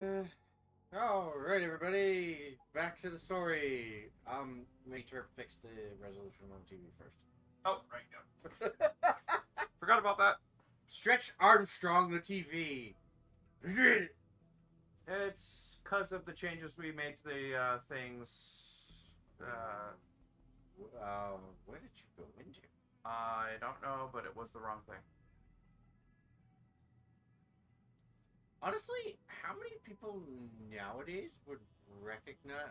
Alright, everybody, back to the story. Make sure to fix the resolution on TV first. Oh, right, yeah. Forgot about that. Stretch Armstrong the TV. It's because of the changes we made to the things. Where did you go into? I don't know, but it was the wrong thing. Honestly, how many people nowadays would recognize?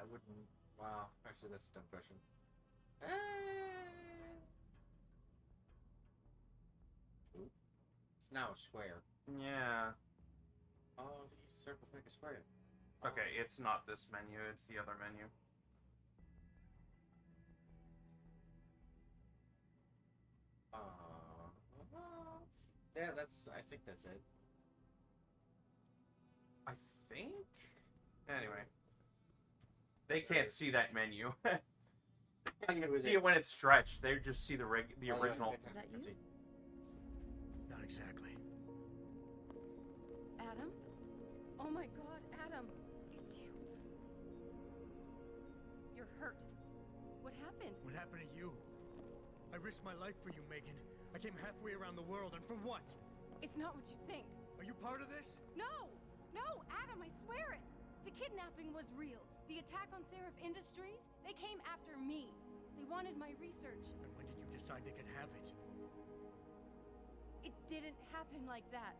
Wow, actually, that's a dumb question. It's now a square. Yeah. Oh, these circles make a square. Okay, it's not this menu, it's the other menu. Yeah, I think that's it. I think? Anyway. They can't see that menu. They can see it when it's stretched. They just see the original. Is that you? Not exactly. Adam? Oh my god, Adam! It's you. You're hurt. What happened? What happened to you? I risked my life for you, Megan. I came halfway around the world, and for what? It's not what you think. Are you part of this? No! No, Adam, I swear it! The kidnapping was real. The attack on Seraph Industries, they came after me. They wanted my research. And when did you decide they could have it? It didn't happen like that.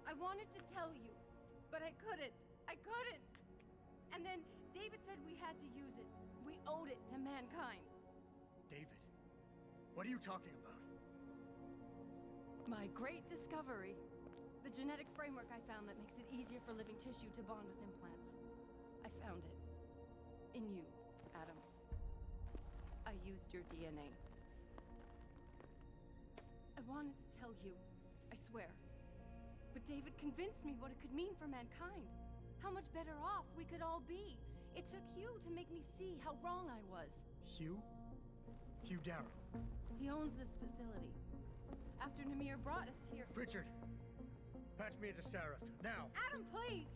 I wanted to tell you, but I couldn't. I couldn't! And then David said we had to use it. We owed it to mankind. David, what are you talking about? My great discovery. The genetic framework I found that makes it easier for living tissue to bond with implants. I found it. In you, Adam. I used your DNA. I wanted to tell you, I swear. But David convinced me what it could mean for mankind. How much better off we could all be. It took Hugh to make me see how wrong I was. Hugh? Hugh Darrow. He owns this facility. After Namir brought us here... Richard! Patch me into Seraph, now! Adam, please!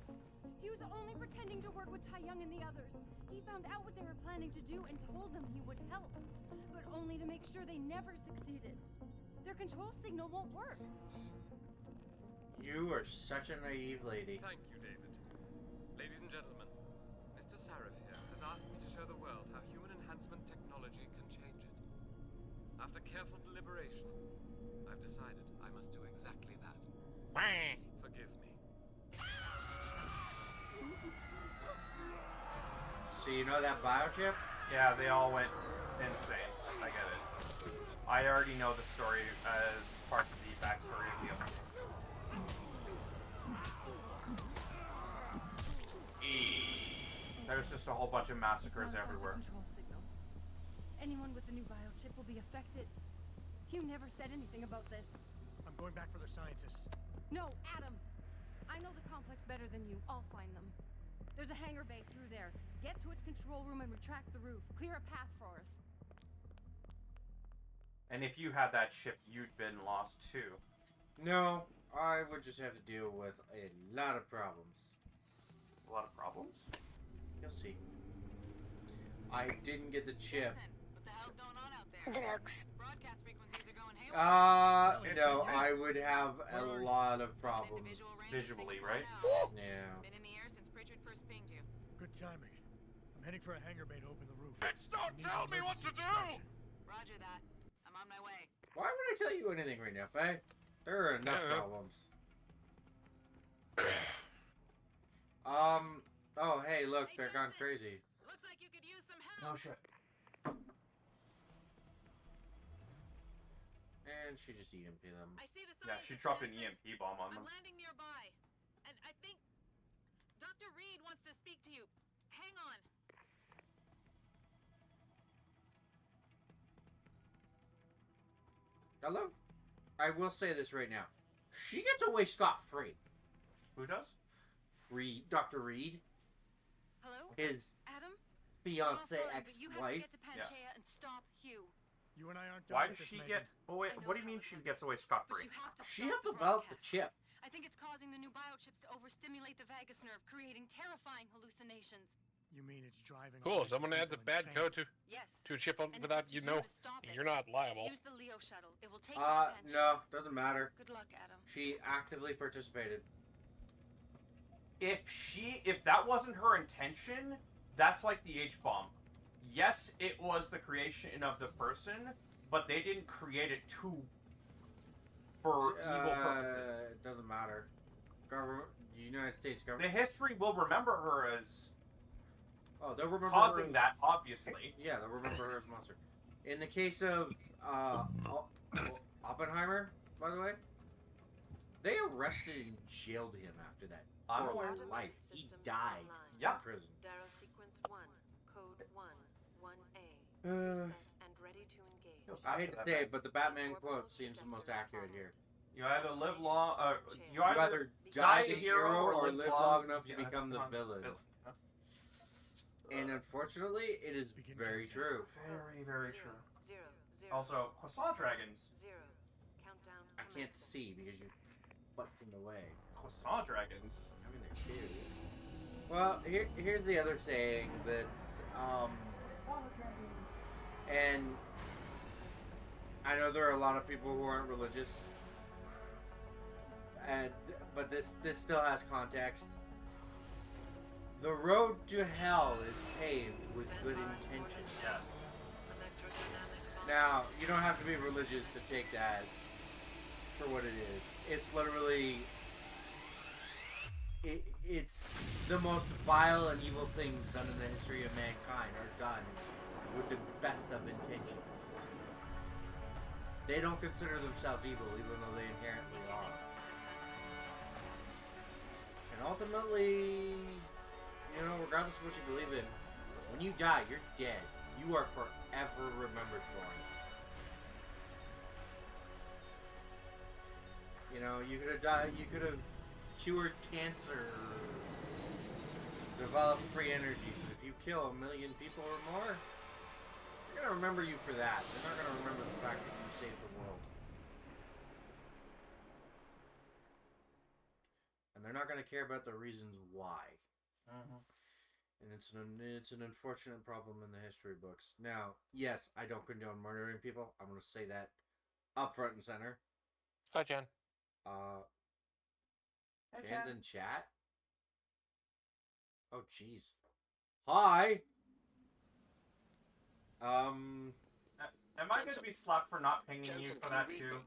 He was only pretending to work with Tai Young and the others. He found out what they were planning to do and told them he would help. But only to make sure they never succeeded. Their control signal won't work. You are such a naive lady. Thank you, David. Ladies and gentlemen, Mr. Sarif here has asked me to show the world how human enhancement technology can change it. After careful deliberation, I've decided I must do exactly that. Forgive me. So you know that biochip? Yeah, they all went insane. I get it. I already know the story as part of the backstory reveal. There's just a whole bunch of massacres everywhere. Control signal. Anyone with the new biochip will be affected. Hugh never said anything about this. I'm going back for the scientists. No, Adam! I know the complex better than you. I'll find them. There's a hangar bay through there. Get to its control room and retract the roof. Clear a path for us. And if you had that chip, you'd been lost too. No, I would just have to deal with a lot of problems. A lot of problems? You'll see. I didn't get the chip. What the hell's going on out there? Drugs. Broadcast frequencies are going haywire. No, I would have a lot of problems. Visually, right? Yeah. Been in the air since Pritchard first pinged you. Good timing. I'm heading for a hangar bay to open the roof. Bitch, don't tell me what to do! Roger that. I'm on my way. Why would I tell you anything right now, Faye? There are enough problems. Oh, hey, look, they're gone crazy. Looks like you could use some help. Oh shit. And she just EMP them. I see the Yeah, she scientists dropped an dancing. EMP bomb on I'm them. landing nearby. And I think Dr. Reed wants to speak to you. Hang on. Hello? I will say this right now. She gets away scot-free. Who does? Reed, Dr. Reed, Hello? his Adam? fiance, Offline, but you have to ex-wife. get to Panchea and stop Hugh. You and I aren't done Why with does this, she Megan. get... Oh wait, I know what do you how mean it she looks, gets away But scot-free? you have to She stop helped the develop the broadcast. chip. I think it's causing the new biochips to overstimulate the vagus nerve, creating terrifying hallucinations. You mean it's driving? a Cool. bunch of Someone adds a people bad insane? code Yes. to a chip And it's without up to you know. to stop it. You're not liable. Use the Leo shuttle. It will take you to Banshee. No, doesn't matter. Good luck, Adam. She actively participated. If that wasn't her intention, that's like the H-bomb. Yes, it was the creation of the person, but they didn't create it for evil purposes. It doesn't matter. Government, United States The government. history will remember her as Oh, they'll remember causing her. that, obviously. Yeah, they'll remember her as a monster. In the case of Oppenheimer, by the way, they arrested and jailed him after that I'm for aware. life. He died Yeah. in prison. Darrow sequence 1, code 1-1A. Uh, Set and ready to engage. I hate to say it, but the Batman quote seems the most accurate here. You either live long, you You either either die the hero or live long enough to become the villain. And unfortunately, it is very true. Very, very true. 0, 0, Also, croissant dragons. 0. Countdown. I can't see because your butt's in the way. Croissant dragons. I mean, they're cute. Well, here's the other saying that's, and I know there are a lot of people who aren't religious, but this still has context. The road to hell is paved with good intentions. Yes. Now, you don't have to be religious to take that for what it is. It's literally... It's the most vile and evil things done in the history of mankind are done with the best of intentions. They don't consider themselves evil, even though they inherently are. And ultimately, you know, regardless of what you believe in, when you die, you're dead. You are forever remembered for it. You know, you could have died, you could have cured cancer, developed free energy, but if you kill 1 million people or more, they're gonna remember you for that. They're not gonna remember the fact that you saved the world. And they're not gonna care about the reasons why. And it's an unfortunate problem in the history books. Now, yes, I don't condone murdering people. I'm gonna say that up front and center. Hi, Jen. Jan's in chat? Oh, jeez. Hi! Am I going to be slapped for not pinging you for that too?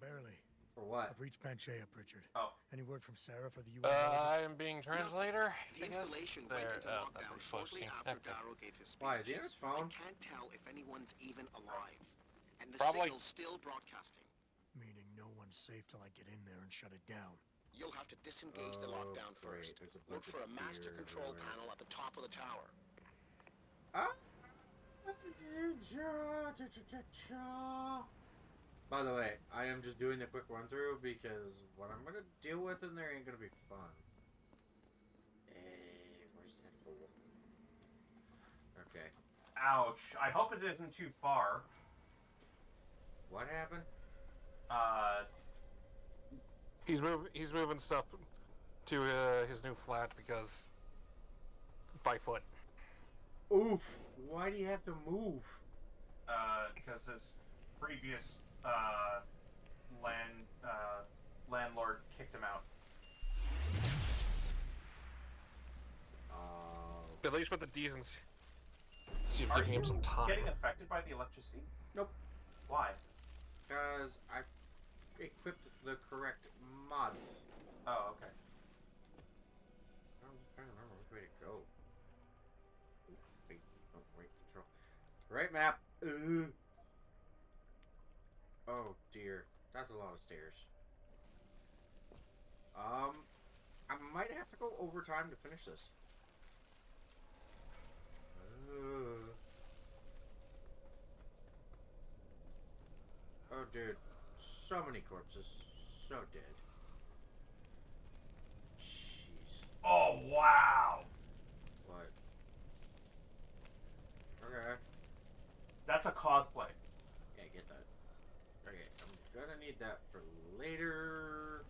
Barely. For what? I've reached Banshee, Pritchard. Oh. Any word from Sarah for the U.S. I am being translator. The I guess. installation went There. into I've lockdown been shortly posting. after Okay. Darrow gave his speech. Why, is he on his phone? I can't tell if anyone's even alive. And the Probably. signal's still broadcasting. Meaning no one's safe till I get in there and shut it down. You'll have to disengage the Oh, lockdown great. first. There's a Look bunch for of a master gear control everywhere. panel at the top of the tower. By the way, I am just doing a quick run through because what I'm gonna deal with in there ain't gonna be fun. Hey, where's that hole? Okay. Ouch. I hope it isn't too far. What happened? He's moving stuff to his new flat because by foot. Oof! Why do you have to move? Because his previous, landlord kicked him out. At least with the decents. See if Are giving him you some time. getting affected by the electricity? Nope. Why? Because I equipped the correct mods. Oh, okay. I'm just trying to remember which way to go. Ooh, wait, oh, right control. Right map. Oh dear, that's a lot of stairs. I might have to go overtime to finish this. Oh dude, so many corpses, so dead. Jeez. Oh, wow! What? Okay. That's a cosplay. Yeah, get that. Okay, I'm gonna need that for later.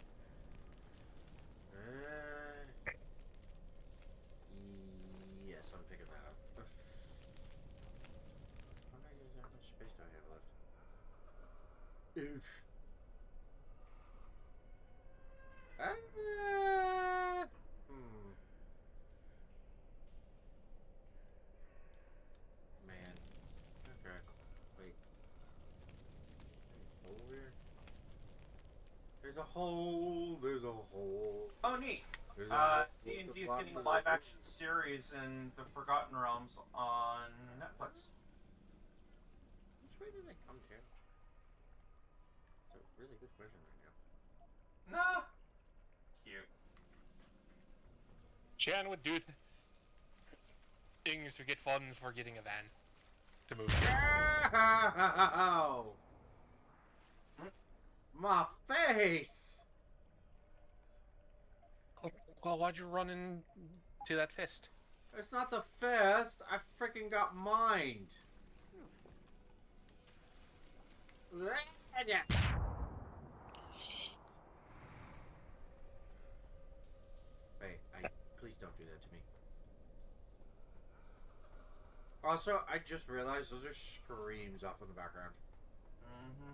Oof. Man. Okay. Wait. Hole here? There's a hole. There's a hole. Oh, neat. There's a D&D is getting a live-action series in the Forgotten Realms on Netflix. Which way did I come to? It's a really good question right now. Nah. Cute. Jan would do things to get fun for getting a van to move. Ow! My face! Well, why'd you run into that fist? It's not the fist. I freaking got mined. Hey, please don't do that to me. Also, I just realized those are screams off in the background. Mm-hmm.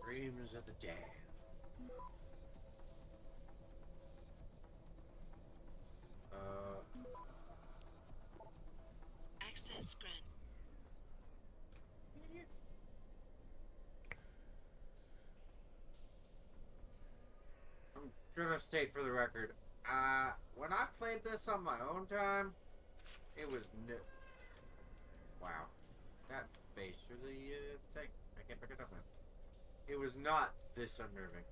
Screams at the dam. Access granted. I'm gonna state for the record, when I played this on my own time, it was wow. That face through the thing. I can't pick it up now. It was not this unnerving.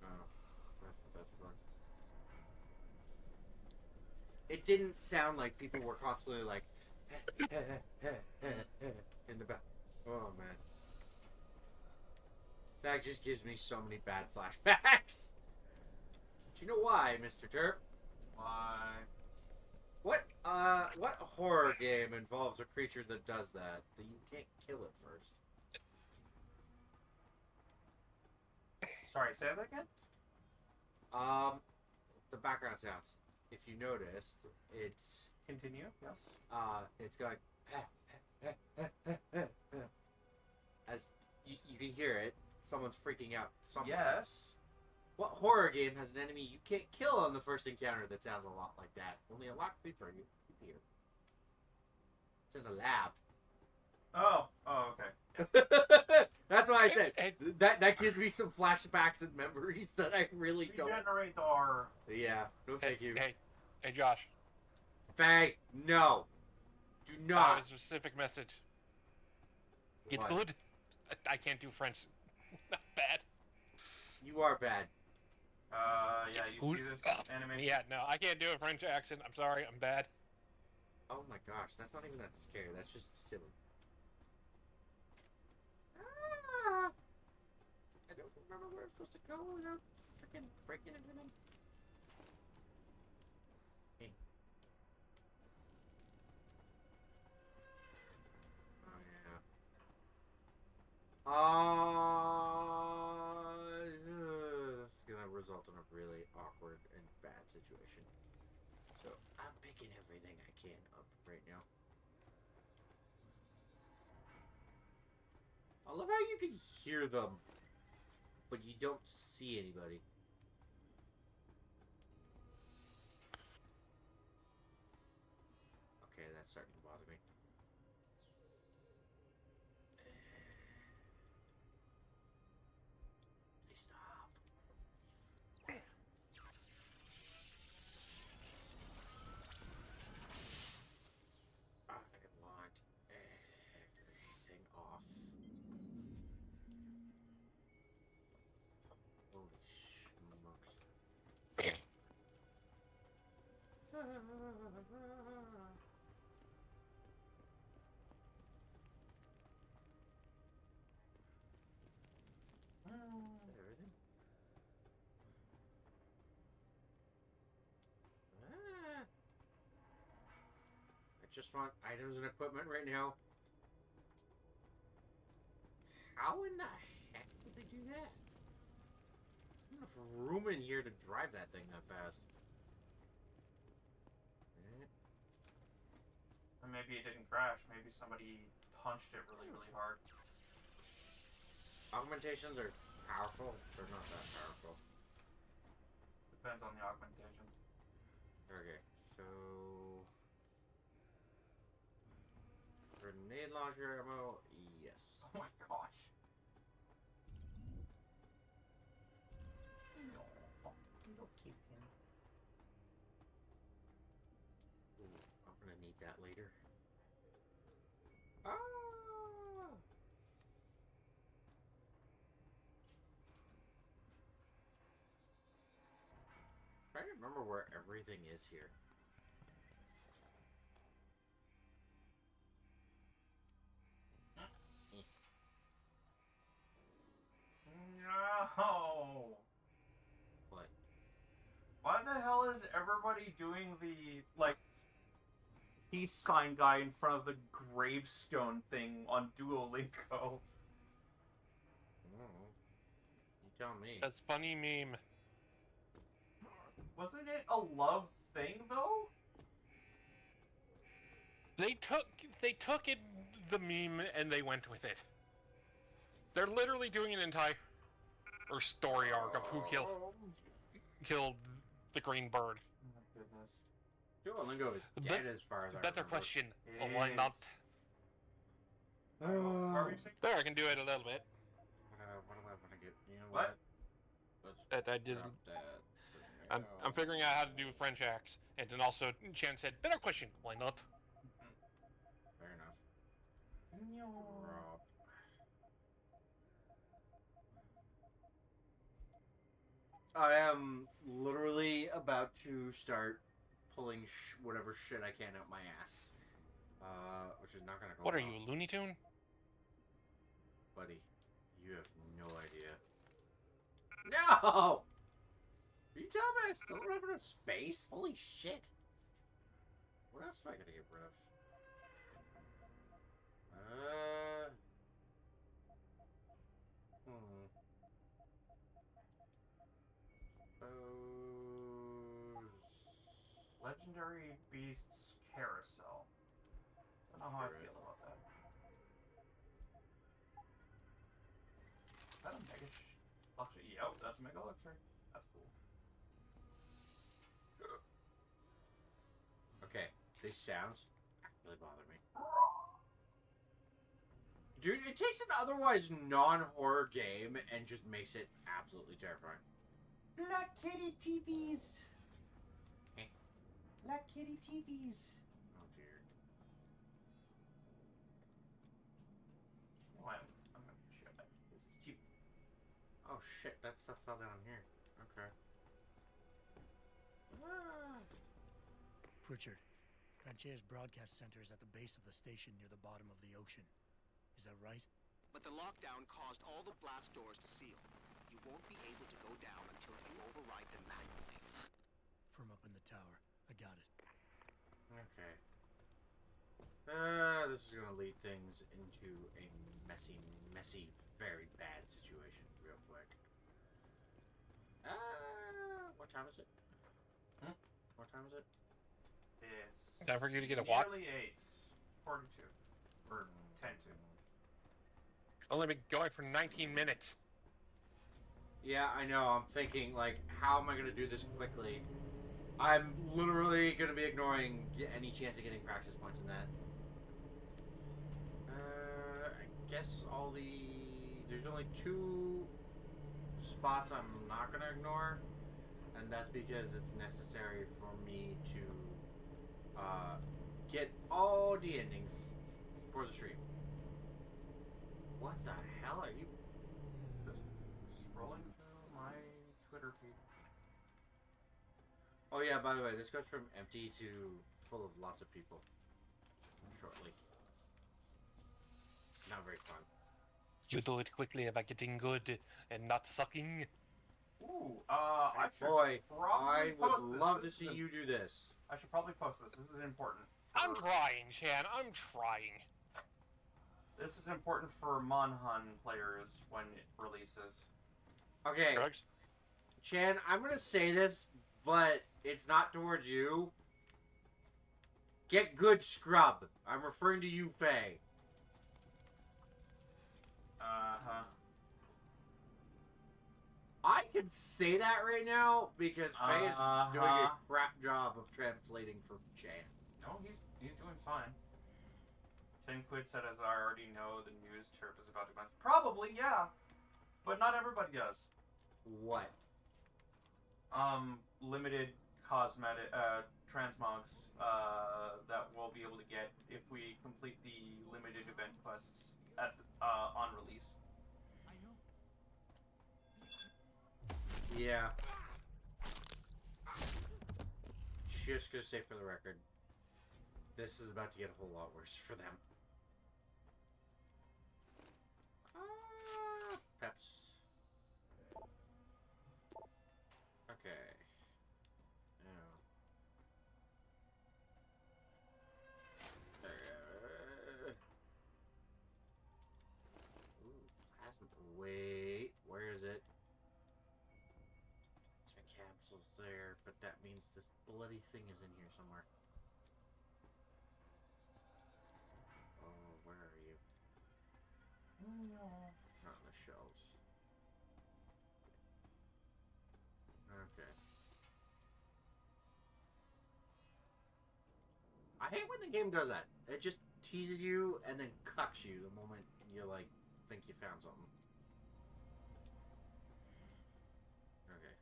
Oh, that's fun. It didn't sound like people were constantly like in the back. Oh man. That just gives me so many bad flashbacks. Do you know why, Mr. Terp? Why? What horror game involves a creature that does that you can't kill it first? Sorry, say that again? The background sounds. If you noticed, it's Continue, yes. it's going as you can hear it. Someone's freaking out somewhere. Yes. What horror game has an enemy you can't kill on the first encounter that sounds a lot like that? Only a lot creepier. It's in a lab. Oh, okay. That's why I said that gives me some flashbacks and memories that I really don't. Regenerate our. Yeah. No, thank you. Hey, Josh. Faye, no. Do not. A specific message. It's What? good. I can't do French. Not bad. You are bad. Yeah, you see this animation? Yeah, no, I can't do a French accent. I'm sorry, I'm bad. Oh my gosh, that's not even that scary. That's just silly. I don't remember where I'm supposed to go without freaking breaking into them. Hey. Oh yeah. This is gonna result in a really awkward and bad situation. So I'm picking everything I can up right now. I love how you can hear them, but you don't see anybody. Okay, that's starting to bother me. Please stop. I want everything off. Holy smokes. Is that everything? Ah. just want items and equipment right now. How in the heck did they do that? There's enough room in here to drive that thing that fast. Or maybe it didn't crash. Maybe somebody punched it really, really hard. Augmentations are powerful. They're not that powerful. Depends on the augmentation. Okay, so... Grenade launcher ammo, yes. Oh my gosh. No, little kitten. Ooh, I'm gonna need that later. Ah! Trying to remember where everything is here. No. What? Why the hell is everybody doing the, like, peace sign guy in front of the gravestone thing on Duolingo? You tell me. That's funny meme. Wasn't it a love thing, though? They took it, the meme, and they went with it. They're literally doing an entire story arc of who killed the green bird. Oh my goodness. Duolingo is dead as far as I Better remember. question. Why not? There, I can do it a little bit. What am I gonna get? You know What? Let's I did. drop that. I'm figuring out how to do French acts, and then also Chan said, "Better question. Why not?" Fair enough. Drop. I am literally about to start pulling whatever shit I can out my ass. Which is not gonna go What are well. you, a Looney Tune? Buddy, you have no idea. No! Are you telling me I still don't have enough space? Holy shit. What else do I gotta get rid of? Legendary Beasts Carousel. Don't know how I feel about that. Is that a mega luxury? Yep, that's a mega luxury. That's cool. Okay, these sounds really bother me. Dude, it takes an otherwise non-horror game and just makes it absolutely terrifying. Black Kitty TVs! Black Kitty TVs! Oh dear. Oh, I'm gonna share that. This is cute. Oh shit, that stuff fell down here. Okay. Pritchard, Rancher's broadcast center is at the base of the station near the bottom of the ocean. Is that right? But the lockdown caused all the blast doors to seal. You won't be able to go down until you override them manually. From up in the tower. I got it. Okay. This is gonna lead things into a messy, very bad situation real quick. What time is it? What time is it? It's Time for you to get a walk? nearly 8:42. Or 10:02. Only been going for 19 minutes. Yeah, I know. I'm thinking, like, how am I gonna do this quickly? I'm literally gonna be ignoring any chance of getting praxis points in that. I guess there's only 2 spots I'm not gonna ignore, and that's because it's necessary for me to get all the endings for the stream. What the hell are you? Just scrolling through my Twitter feed. Oh yeah, by the way, this goes from empty to full of lots of people shortly. It's not very fun. You do it quickly by getting good and not sucking. Ooh, I should Boy, probably I would post this. love to This see is- you do this. I should probably post this. This is important. I'm trying, Chan. I'm trying. This is important for Monhan players when it releases. Okay, Drugs? Chan, I'm gonna say this, but it's not towards you. Get good, scrub. I'm referring to you, Faye. Uh-huh. I can say that right now because Faye is doing a crap job of translating for Chan. No, he's doing fine. 10 Quid said, as I already know, the news turf is about to come. Probably, yeah. But not everybody does. What? Limited cosmetic, transmogs, that we'll be able to get if we complete the limited event quests at, on release. I know. Yeah. Just gonna say for the record, this is about to get a whole lot worse for them. Peps. Okay. Now. Ooh, plasma. Wait, where is it? My capsule's there, but that means this bloody thing is in here somewhere. Oh, where are you? No. Not on the shelves. Okay. I hate when the game does that. It just teases you and then cucks you the moment you like think you found something. Okay.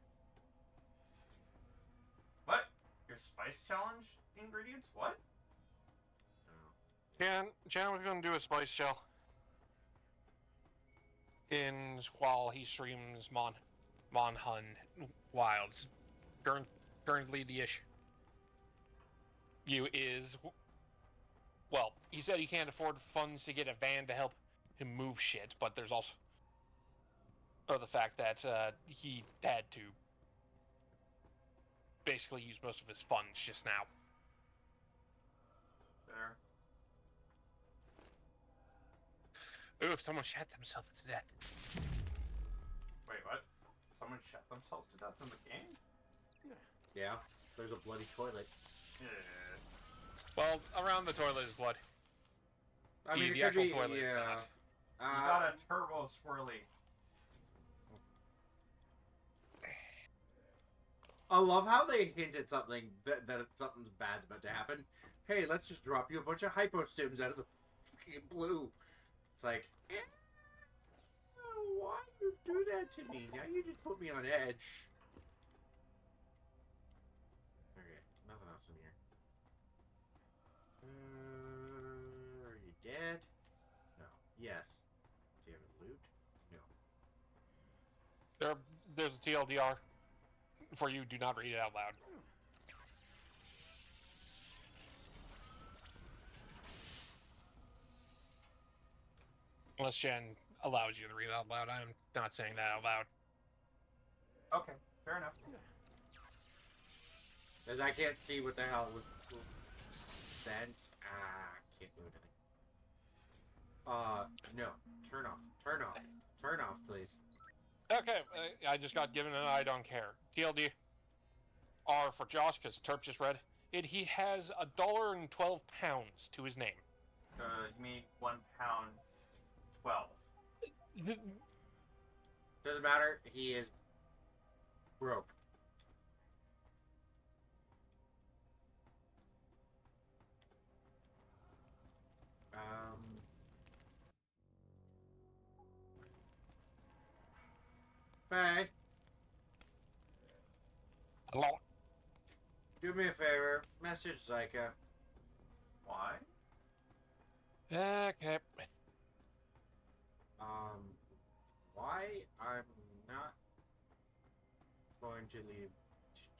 What? Your spice challenge ingredients? What? Oh. Chan was gonna do a spice shell. While he streams Monhun Wilds. Currently the issue is, well, he said he can't afford funds to get a van to help him move shit, but there's also the fact that he had to basically use most of his funds just now. There. Ooh, someone shot themselves to death. Wait, what? Someone shot themselves to death in the game? Yeah, there's a bloody toilet. Yeah. Well, around the toilet is blood. I mean, the actual toilet is not. You got a turbo swirly. I love how they hint at something that something's bad's about to happen. Hey, let's just drop you a bunch of hypostims out of the fucking blue. It's like, why you do that to me? Now you just put me on edge. Okay, nothing else in here. Are you dead? No. Yes. Do you have a loot? No. There's a TLDR for you. Do not read it out loud. Unless Jen allows you to read it out loud. I'm not saying that out loud. Okay, fair enough. Because I can't see what the hell was sent. Can't do anything. No. Turn off. Turn off. Turn off, please. Okay, I just got given an I don't care. TLDR for Josh, because Terp just read it. He has $1.12 to his name. You mean £1.12. Doesn't matter. He is broke. Faye, Hello? do me a favor. Message Zyka. Why? Okay. Why I'm not going to leave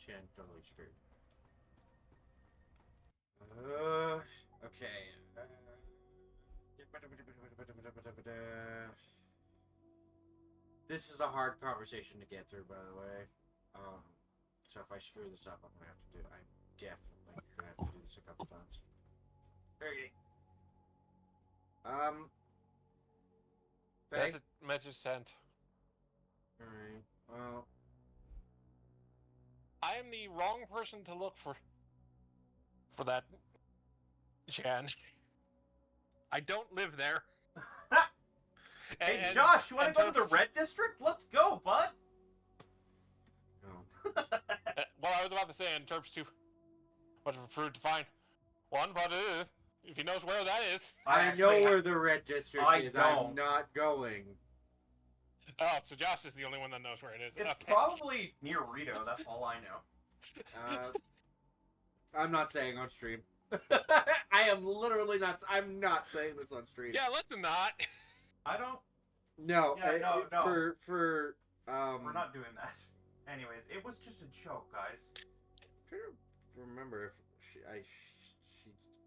Chen totally screwed. Okay. This is a hard conversation to get through, by the way. So if I screw this up, I'm definitely gonna have to do this a couple times. Okay. Message sent. Alright. Well. I am the wrong person to look for that, Jan. I don't live there. Hey, Josh, you want to go to the Red District? Let's go, bud. No. Well, I was about to say, in terms too much of a prude to find one, but if he knows where that is. I know where the Red District is. I'm not going. Oh, so Josh is the only one that knows where it is. It's probably near Rito. That's all I know. I'm not saying on stream. I am literally not. I'm not saying this on stream. Yeah, let's not. I don't. No. Yeah, no. For we're not doing that. Anyways, it was just a joke, guys. I'm trying to remember if she.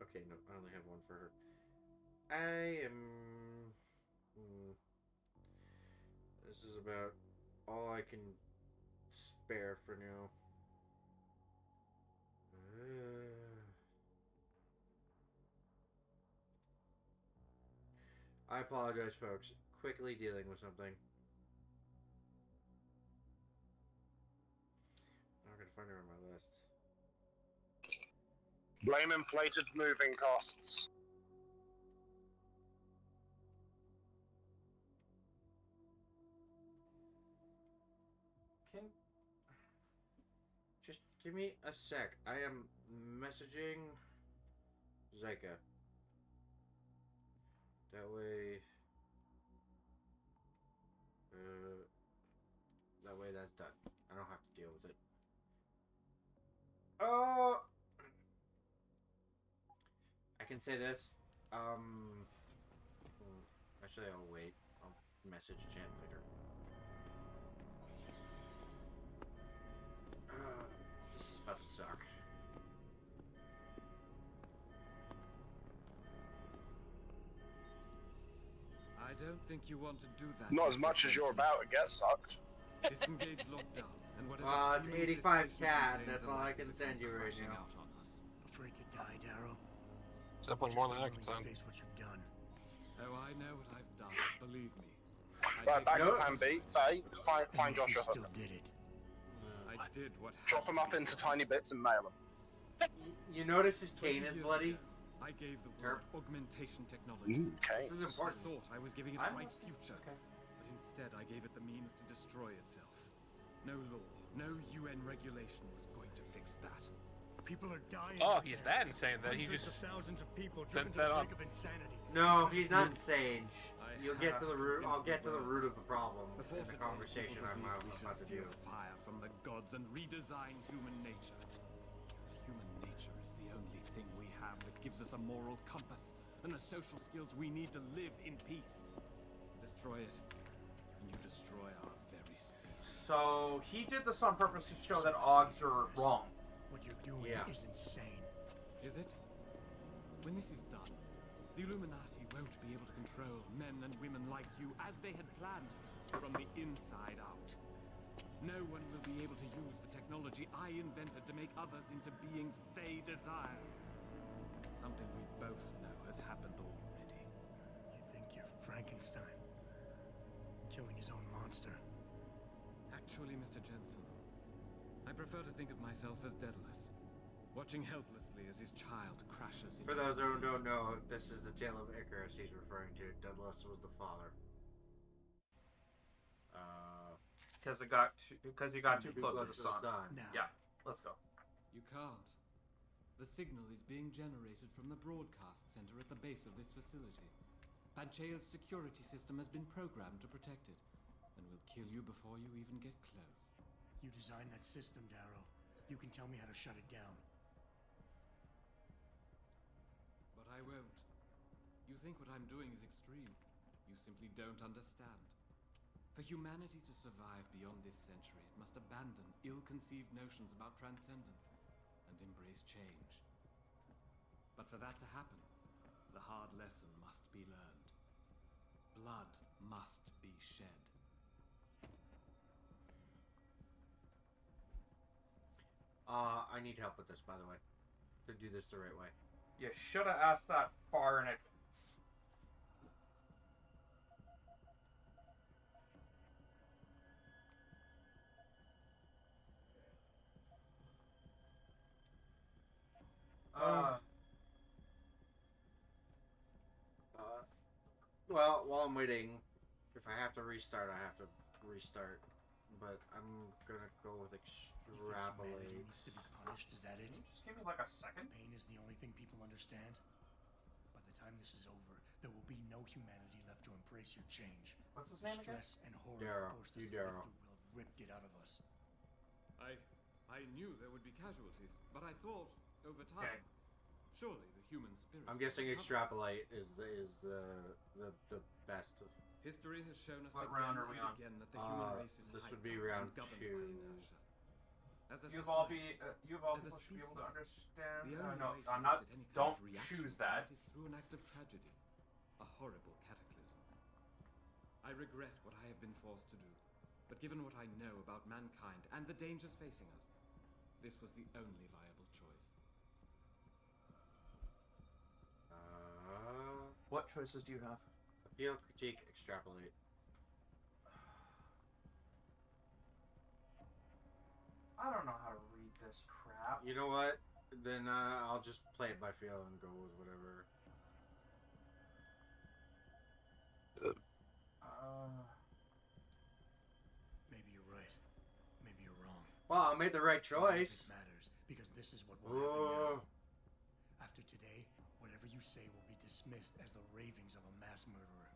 Okay, no, I only have one for her. I am. This is about all I can spare for now. I apologize, folks. Quickly dealing with something. I'm not gonna find her on my list. Blame inflated moving costs. Just give me a sec. I am messaging Zyka. That way... that way that's done. I don't have to deal with it. Oh! I can say this. Actually, I'll wait. I'll message Jan later. This is about to suck. I don't think you want to do that. Not as much as you're about to get sucked. Disengage lockdown and whatever. It's 85 CAD. That's all I can send you right now. Afraid to die, Darrow. It's definitely more than I can send. Face what you've done. Oh, I know what I've done. Believe me. Right, back to plan B. Faye, find You Joshua. still did it. I did what. Chop them up into tiny bits and mail them. You notice his cane is bloody? I gave the world augmentation technology. Okay. This is important. I thought I was giving it a bright future, but instead I gave it the means to destroy itself. No law, no UN regulation was going to fix that. People are dying. Oh, he's that insane that he Hundreds just of thousands of people sent driven to that the up. brink of insanity. No, he's not insane. I You'll get to the root. I'll get to the root. root of the problem The in the conversation I'm about to do. Fire from the gods and redesign human nature. Human nature is the only thing we have that gives us a moral compass and the social skills we need to live in peace. Destroy it, and you destroy our very species. So he did this on purpose to show that odds are wrong. What you're doing is insane. Is it? When this is done, the Illuminati won't be able to control men and women like you as they had planned from the inside out. No one will be able to use the technology I invented to make others into beings they desire. Something we both know has happened already. You think you're Frankenstein? Killing his own monster. Actually, Mr. Jensen, I prefer to think of myself as Daedalus, watching helplessly as his child crashes into For those the who sea. don't know, this is the tale of Icarus he's referring to. Daedalus was the father. Because he got too close to the sun. Yeah, let's go. You can't. The signal is being generated from the broadcast center at the base of this facility. Panchea's security system has been programmed to protect it, and will kill you before you even get close. You designed that system, Darrow. You can tell me how to shut it down. But I won't. You think what I'm doing is extreme. You simply don't understand. For humanity to survive beyond this century, it must abandon ill-conceived notions about transcendence and embrace change. But for that to happen, the hard lesson must be learned. Blood must be shed. I need help with this, by the way. To do this the right way. You should have asked that far in advance. Well, while I'm waiting, if I have to restart, I have to restart. But I'm gonna go with extrapolate. Humanity needs to be punished, is that it? Just give me like a second. Pain is the only thing people understand. By the time this is over, there will be no humanity left to embrace your change. What's his name again? Stress and horror Darryl. forced us You, to live Darryl. through will ripped it out of us. I knew there would be casualties, but I thought, over time, Okay. surely the human spirit... I'm guessing would recover. extrapolate is the best. History has shown us What again round are we and on? again that the human race is This would hidebound be round and governed 2. by inertia. As a You of all society, As a people should be able to species, understand. the only No, way to I'm not. elicit any kind Don't of reaction choose from that. it is through an act of tragedy, a horrible cataclysm. I regret what I have been forced to do, but given what I know about mankind and the dangers facing us, this was the only viable choice. What choices do you have? Appeal, critique, extrapolate. I don't know how to read this crap. You know what? Then I'll just play it by feel and go with whatever. Maybe you're right. Maybe you're wrong. Well, I made the right choice. It matters because this is what will happen Oh. now. After today, whatever you say will be dismissed as the ravings of a mass murderer.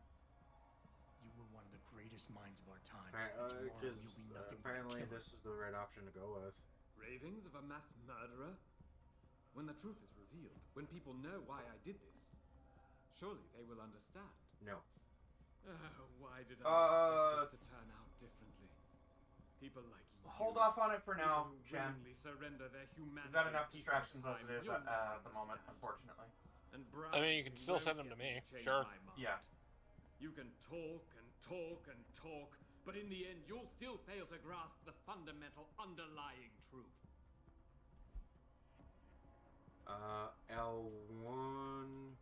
You were one of the greatest minds of our time. and tomorrow Because you'll be nothing but a apparently killer. this is the right option to go with. Ravings of a mass murderer? When the truth is revealed, when people know why I did this, surely they will understand. No. Why did I expect this to turn out differently? People like you. Hold off on it for now, people who Jen. willingly surrender their humanity We've got enough to distractions serve as it time is you'll at never the moment, understand. unfortunately. And I mean, you can browsing still won't send them get to me, change sure. my mind. Yeah. You can talk and talk and talk, but in the end, you'll still fail to grasp the fundamental underlying truth. L1.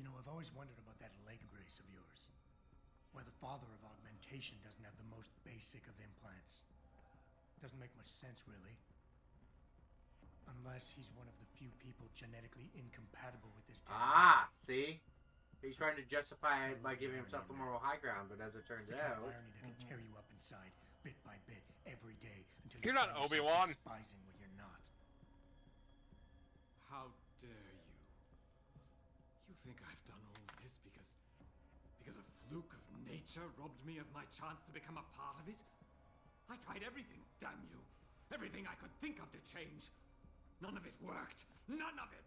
You know, I've always wondered about that leg brace of yours. Why the father of augmentation doesn't have the most basic of implants. Doesn't make much sense, really. Unless he's one of the few people genetically incompatible with this technology. See? He's trying to justify it by giving himself the moral high ground, but as it turns It's the kind out... of irony that can tear you up inside, bit by bit, every day, until You're you not find yourself Obi-Wan. despising what you're not. How dare you? You think I've done all this because a fluke of nature robbed me of my chance to become a part of it? I tried everything, damn you. Everything I could think of to change. None of it worked. None of it.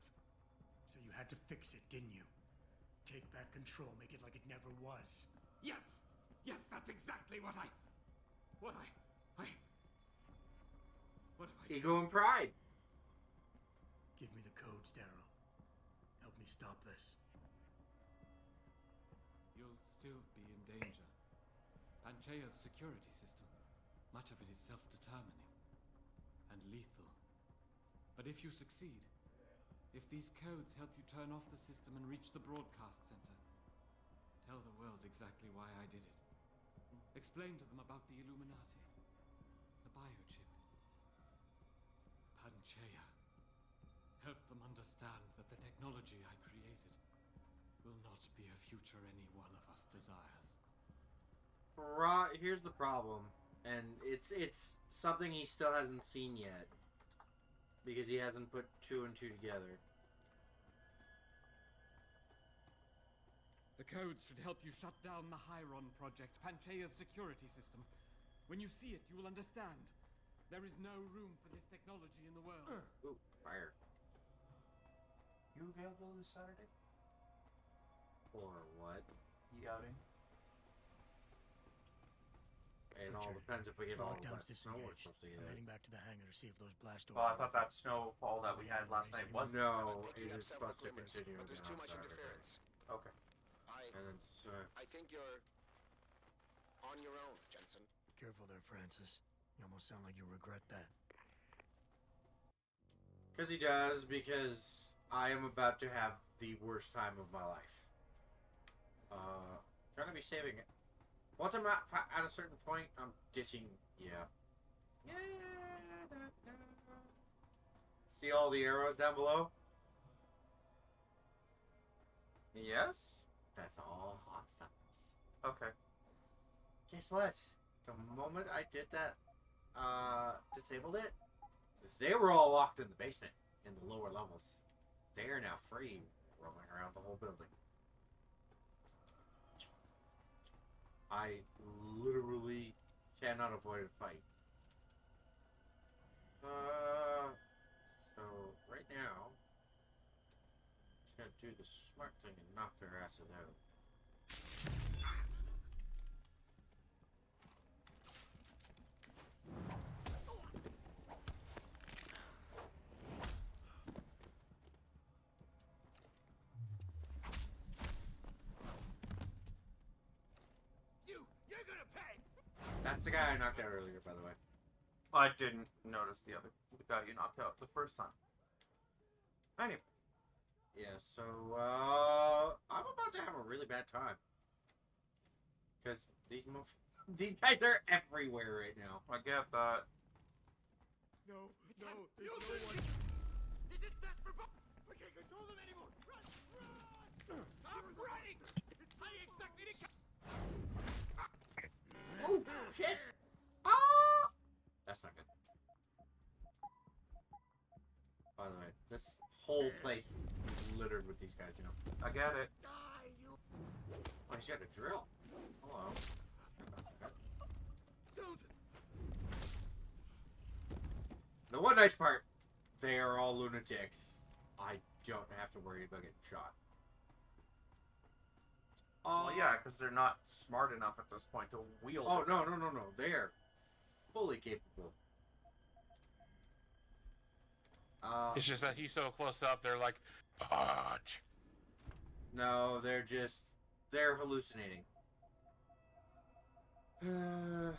So you had to fix it, didn't you? Take back control, make it like it never was. Yes. Yes, that's exactly what I what have I Ego and pride. Give me the codes, Darryl. Help me stop this. You'll still be in danger. Panchaea's security system, much of it is self-determining and lethal. But if you succeed, if these codes help you turn off the system and reach the broadcast center, tell the world exactly why I did it. Explain to them about the Illuminati, the biochip, Panchaea. Help them understand that the technology I created will not be a future any one of us desires. Here's the problem, and it's something he still hasn't seen yet, because he hasn't put 2 and 2 together. The codes should help you shut down the Hyron project, Panchaea's security system. When you see it, you will understand. There is no room for this technology in the world. Ooh, fire. You available this Saturday? Or what? The outing. It all depends if we get all Lockdown's that snow we're disengaged. supposed to I'm get. heading back to the hangar to see if those blast doors. Well, I thought that snowfall that we had last night wasn't. No, Picking it up is several supposed to glimmers, continue but there's again too on much Saturday. interference. Okay. And it's I think you're on your own, Jensen. Careful there, Francis. You almost sound like you regret that. Because he does, because I am about to have the worst time of my life. Gonna be saving it. Once I'm at a certain point, I'm ditching. Yeah. See all the arrows down below? Yes? That's all hostiles. Okay. Guess what? The moment I did that, disabled it, they were all locked in the basement, in the lower levels. They are now free, roaming around the whole building. I literally cannot avoid a fight. So right now, I'm just gonna do the smart thing and knock their asses out. You're gonna pay! That's the guy I knocked out earlier, by the way. I didn't notice the guy you knocked out the first time. Anyway. Yeah, so, I'm about to have a really bad time. Because these guys are everywhere right now. I get that. No, there's no one. This is best for both. We can't control them anymore. Run! I'm running! How do you expect me to Oh, shit! Ah! That's not good. By the way, this whole place is littered with these guys, you know. I get it. Oh, he's got a drill. Hello. Don't! The one nice part, they are all lunatics. I don't have to worry about getting shot. Well, yeah, because they're not smart enough at this point to wield. Oh, no. They are fully capable. It's just that he's so close up, they're like, dodge. No, they're hallucinating. And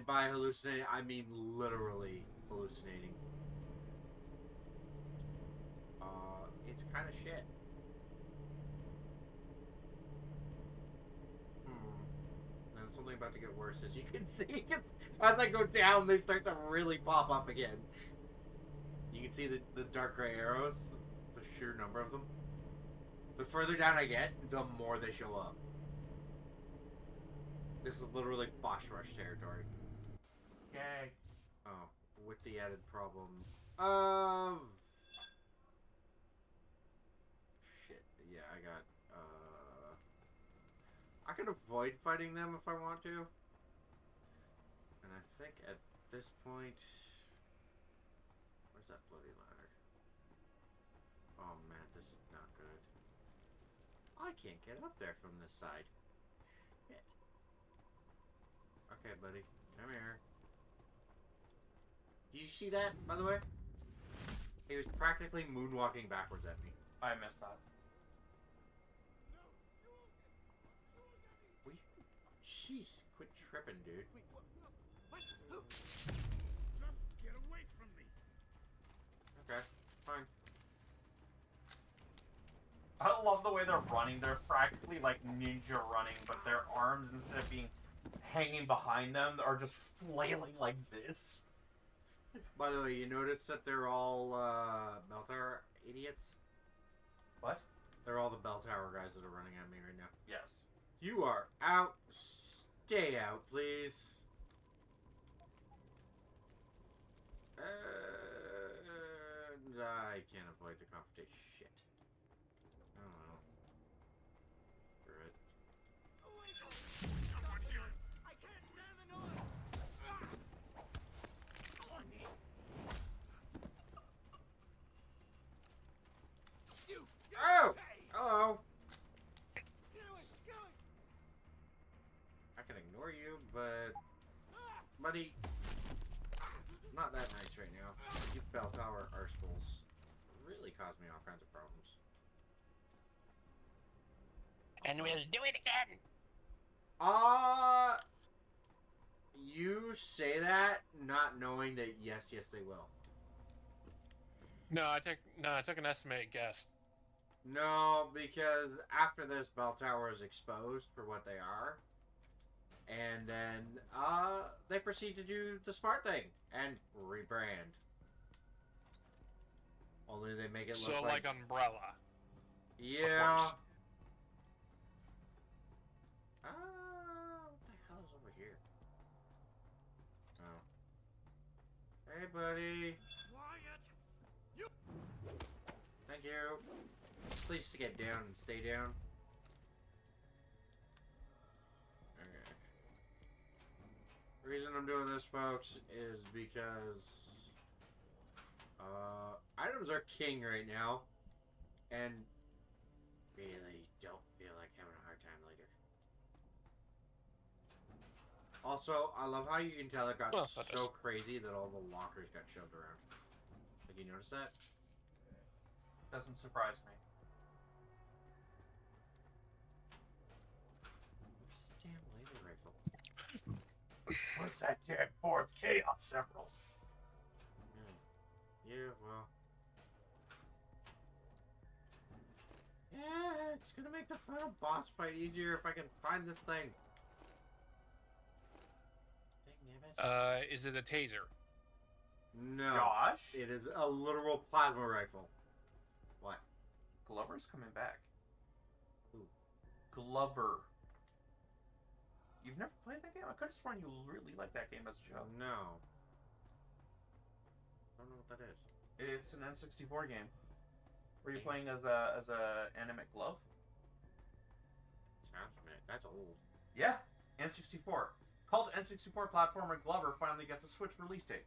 by hallucinating, I mean literally hallucinating. It's kind of shit. And something about to get worse, as you can see. As I go down, they start to really pop up again. You can see the dark gray arrows, the sheer number of them. The further down I get, the more they show up. This is literally boss rush territory. Yay. Oh, with the added problem of... Shit, yeah, I got, I can avoid fighting them if I want to. And I think at this point... Where's that bloody ladder? Oh man, this is not good. I can't get up there from this side. Shit. Okay, buddy. Come here. Did you see that, by the way? He was practically moonwalking backwards at me. I missed that. Will you... Jeez, quit tripping, dude. What? Just get away from me. Okay, fine. I love the way they're running. They're practically like ninja running, but their arms, instead of being hanging behind them, are just flailing like this. By the way, you notice that they're all, bell tower idiots? What? They're all the bell tower guys that are running at me right now. Yes. You are out. Stay out, please. And I can't avoid the confrontation. Shit. I don't know. Screw it. Someone here! I can't stand the noise! Oh! Hello! Get away! Get away! I can ignore you, but... Buddy... Not that nice right now. You bell tower arseholes really cause me all kinds of problems. And we'll do it again. You say that not knowing that yes, they will. No, I took an estimated guess. No, because after this, bell tower is exposed for what they are, and then they proceed to do the smart thing and rebrand. Only they make it look So like Umbrella. Yeah. What the hell is over here? Oh. Hey, buddy. Quiet! You. Thank you. Please get down and stay down. Okay. The reason I'm doing this, folks, is because items are king right now, and really don't feel like having a hard time later. Also, I love how you can tell it got so crazy that all the lockers got shoved around. Like, you notice that? Doesn't surprise me. What's the damn laser rifle? What's that damn fourth chaos emerald? Yeah, well. Yeah, it's gonna make the final boss fight easier if I can find this thing. Dang it. Is it a taser? No. Josh? It is a literal plasma rifle. What? Glover's coming back. Who? Glover. You've never played that game? I could have sworn you really liked that game as a child. No. I don't know what that is. It's an N64 game. Were you playing as a animate glove? Sounds familiar. That's old. Yeah, N64. Called N64 platformer Glover finally gets a Switch release date.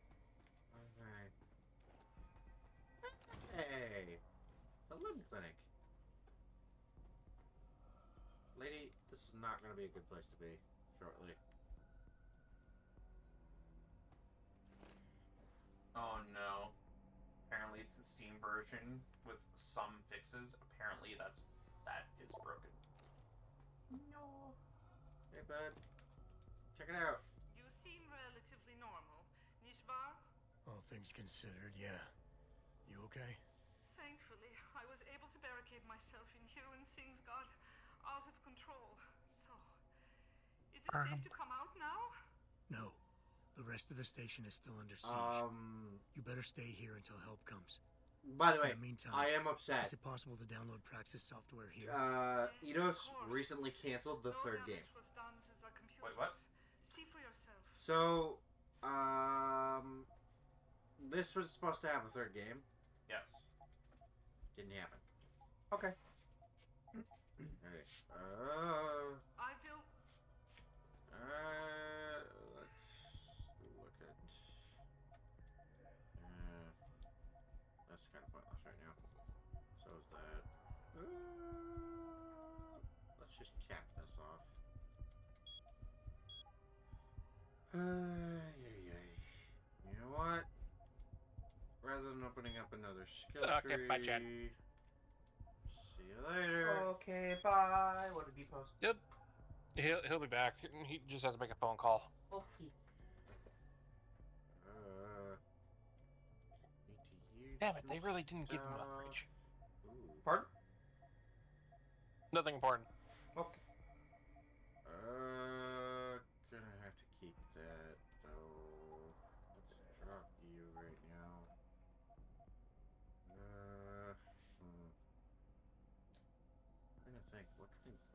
Okay. Hey, it's a limb clinic. Lady, this is not going to be a good place to be shortly. Oh no. Apparently it's the Steam version with some fixes. Apparently that is broken. No. Hey, bud. Check it out. You seem relatively normal, Nishbar? All things considered, yeah. You okay? Thankfully, I was able to barricade myself in here when things got out of control. So, is it safe to come out now? No. The rest of the station is still under siege. You better stay here until help comes. By the way, In the meantime, I am upset. Is it possible to download Praxis software here? Eidos recently canceled the third game. Wait, what? See for yourself. So, this was supposed to have a third game. Yes. Didn't happen. Okay. Okay. I feel. Let's look at. That's kind of pointless right now. So is that. Let's just cap this off. You know what? Rather than opening up another skill tree. Okay, bye, Chad. See you later. Okay, bye. What did he post? Yep. He'll be back. He just has to make a phone call. Okay. Need to use Damn it, they some really didn't give him stuff. upgrade. Ooh. Pardon? Nothing important. Okay. Gonna have to keep that though. Let's drop you right now. I'm trying to think what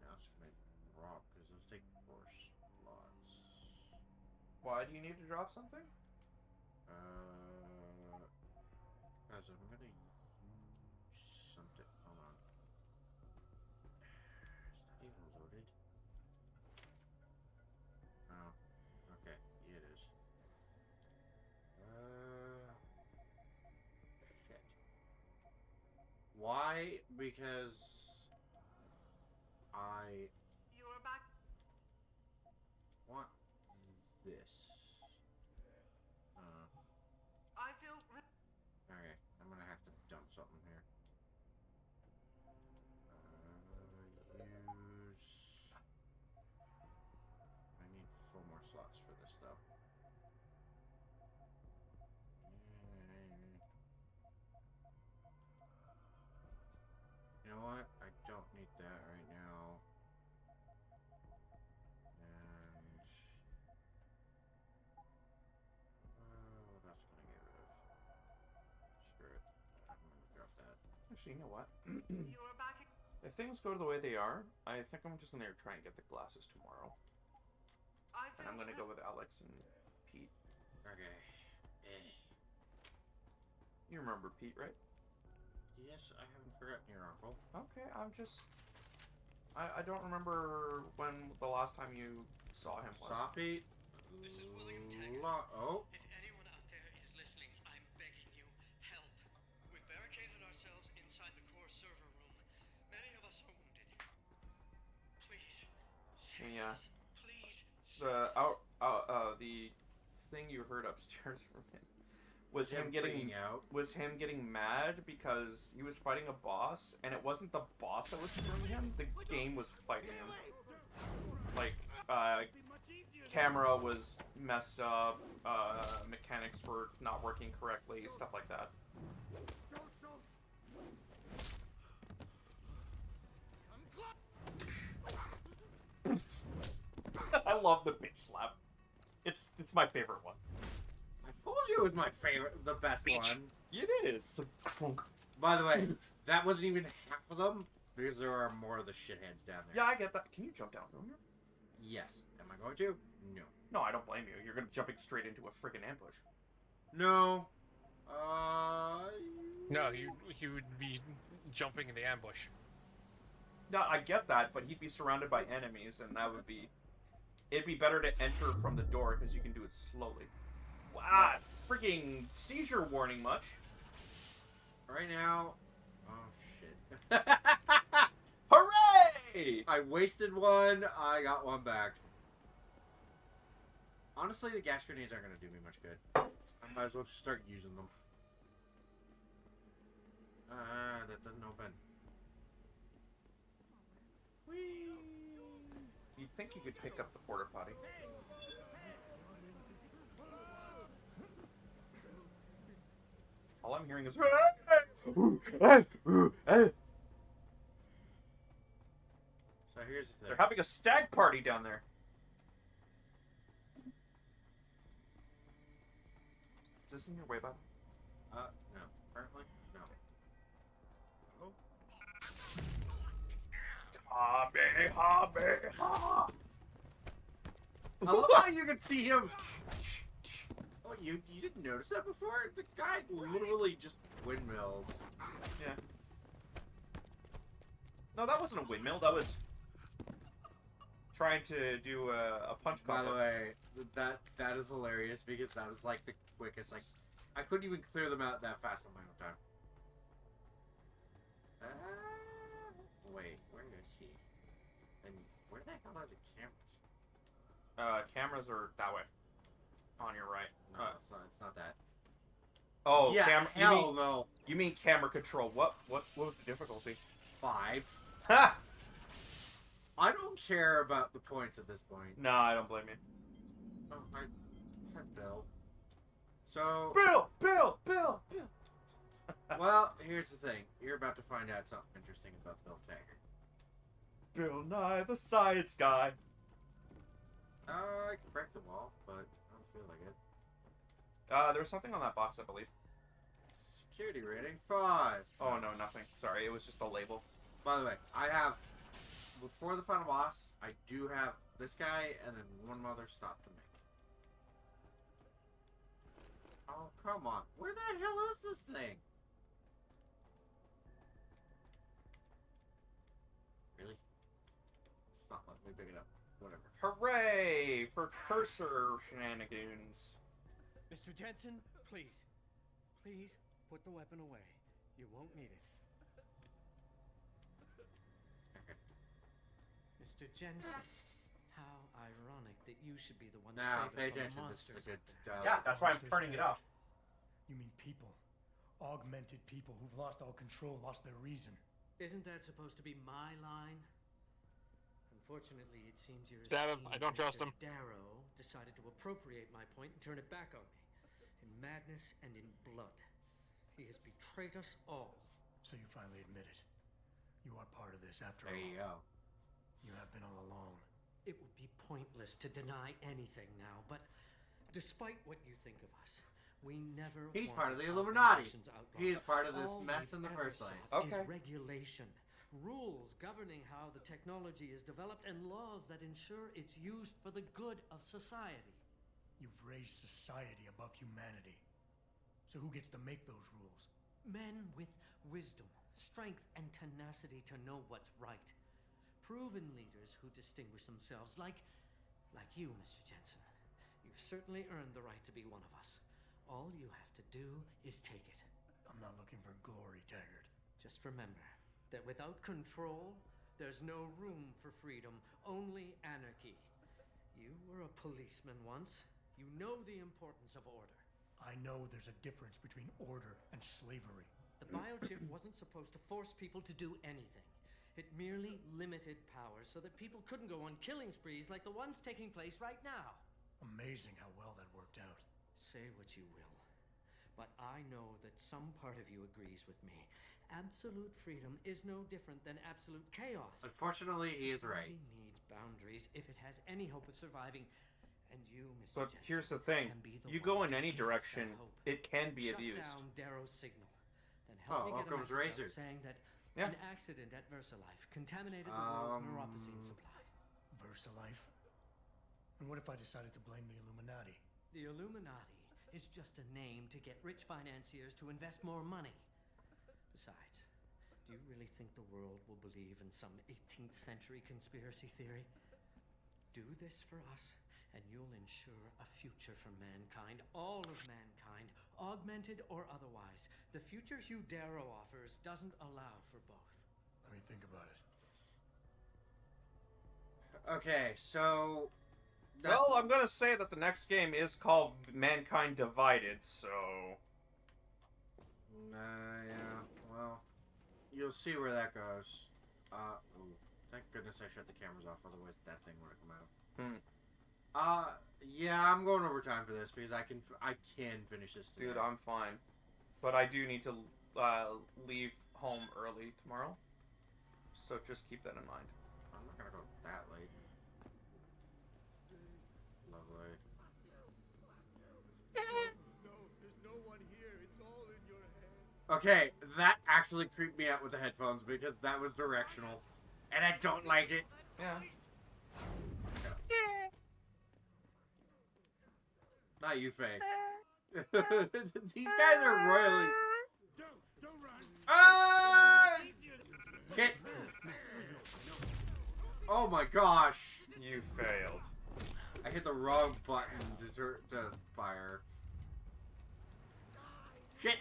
else can I drop because those take 4 slots. Why do you need to drop something? Guys, I'm gonna use something. Hold on. Is that even loaded? Oh, okay. Yeah, it is. Shit. Why? Because I You're back. want this. I feel. Okay, I'm gonna have to dump something here. Use. I need 4 more slots for this stuff. Actually, you know what? You're back. If things go the way they are, I think I'm just gonna try and get the glasses tomorrow. And I'm gonna go with Alex and Pete. Okay. You remember Pete, right? Yes, I haven't forgotten your uncle. Okay, I'm just... I don't remember when the last time you saw him was. Saw Pete? This is William Taggart. Oh. If anyone out there is listening, I'm begging you, help. We've barricaded ourselves inside the core server room. Many of us are wounded. Please, save Yeah. us. Please. The thing you heard upstairs from him was him getting mad because he was fighting a boss, and it wasn't the boss that was screwing him. The game was fighting him. Like, camera was messed up, mechanics were not working correctly, stuff like that. I love the bitch slap. It's my favorite one. I told you it was my favorite, the best one. It is. By the way, that wasn't even half of them, because there are more of the shitheads down there. Yeah, I get that. Can you jump down from here? Yes. Am I going to? No. No, I don't blame you. You're gonna jumping straight into a friggin' ambush. No. No, he would be jumping in the ambush. No, I get that, but he'd be surrounded by enemies, and that would be... It'd be better to enter from the door, because you can do it slowly. Wow, frigging seizure warning much. Right now... Oh, shit. Hooray! I wasted one, I got one back. Honestly, the gas grenades aren't going to do me much good. I might as well just start using them. That doesn't open. Whee! You'd think you could pick up the porta potty. All I'm hearing is... So here's the thing. they're having a stag party down there. Is this in your way, bud? No. Apparently, no. Hobby, hobby, ha! I love how you can see him. Oh, you didn't notice that before? The guy literally just windmilled. Yeah. No, that wasn't a windmill. That was trying to do a punch combo. By the way, that is hilarious because that is like the quickest. Like, I couldn't even clear them out that fast on my own time. Wait, where is he? And where the hell are the cameras? Cameras are that way. On your right. No, it's not that. Oh, yeah, hell no. You mean camera control? What was the difficulty? 5. Ha! I don't care about the points at this point. No, I don't blame you. Oh, hi Bill. So Bill. well, here's the thing. You're about to find out something interesting about Bill Taggart. Bill Nye, the science guy. I can break the wall, but I don't feel like it. There was something on that box, I believe. Security rating 5. Oh no, nothing. Sorry, it was just a label. By the way, I have, before the final boss, I do have this guy and then one other stop to make. Oh, come on. Where the hell is this thing? Really? It's not letting me pick it up. Whatever. Hooray for cursor shenanigans. Mr. Jensen, please. Please put the weapon away. You won't need it. Okay. Mr. Jensen, how ironic that you should be the one Now, to pay save us attention. from the This is a monsters. good... Yeah, that's why I'm turning it up. You mean people. Augmented people who've lost all control, lost their reason. Isn't that supposed to be my line? Unfortunately, it seems your Stab him. esteemed I don't trust Mr. him. Darrow decided to appropriate my point and turn it back on me. In madness and in blood. He has betrayed us all. So you finally admit it. You are part of this after all. There you go. You have been all along. It would be pointless to deny anything now, but despite what you think of us, We never. He's part of the wanted Illuminati. augmentations outlawed. He is part of this All mess in we've the ever first place. sought Okay. Is regulation, rules governing how the technology is developed, and laws that ensure its use for the good of society. You've raised society above humanity. So who gets to make those rules? Men with wisdom, strength, and tenacity to know what's right. Proven leaders who distinguish themselves like you, Mr. Jensen. You've certainly earned the right to be one of us. All you have to do is take it. I'm not looking for glory, Taggart. Just remember that without control, there's no room for freedom, only anarchy. You were a policeman once. You know the importance of order. I know there's a difference between order and slavery. The biochip wasn't supposed to force people to do anything. It merely limited powers so that people couldn't go on killing sprees like the ones taking place right now. Amazing how well that worked out. Say what you will, but I know that some part of you agrees with me. Absolute freedom is no different than absolute chaos. Unfortunately, he is right. Society needs boundaries if it has any hope of surviving. And you, Mr. But Jensen, here's the thing: can be the you one go in to any give us direction, that hope. it can be Shut abused. down Darrow's signal. Then help me get a comes message Razor. out saying that Yeah. an accident at VersaLife contaminated the world's neuropozyne supply. VersaLife? And what if I decided to blame the Illuminati? The Illuminati is just a name to get rich financiers to invest more money. Besides, do you really think the world will believe in some 18th century conspiracy theory? Do this for us, and you'll ensure a future for mankind, all of mankind, augmented or otherwise. The future Hugh Darrow offers doesn't allow for both. Let me think about it. Okay, so... Well, I'm gonna say that the next game is called Mankind Divided, so... yeah, well... You'll see where that goes. Ooh, thank goodness I shut the cameras off, otherwise that thing would have come out. Yeah, I'm going over time for this, because I can finish this today. Dude, I'm fine. But I do need to leave home early tomorrow. So just keep that in mind. I'm not gonna go that late. Lovely. No, there's no one here. It's all in your head. Okay, that actually creeped me out with the headphones, because that was directional. And I don't like it. Yeah. Not you, Faye. These guys are royally... Don't run. Ah! Shit! Oh my gosh! You failed. I hit the wrong button to fire. Shit!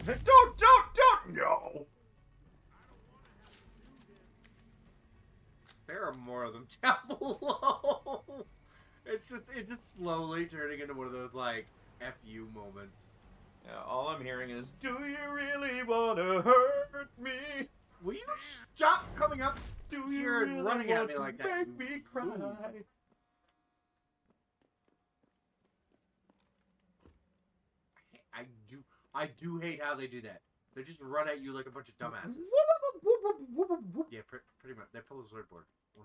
Don't! No! There are more of them down below. It's just slowly turning into one of those like FU moments. Yeah, all I'm hearing is, do you really wanna hurt me? Will you stop coming up Do here you and really running at want me to like that? make me cry? I do hate how they do that. They just run at you like a bunch of dumbasses. Yeah, pretty much. They pull the sword board. 100%.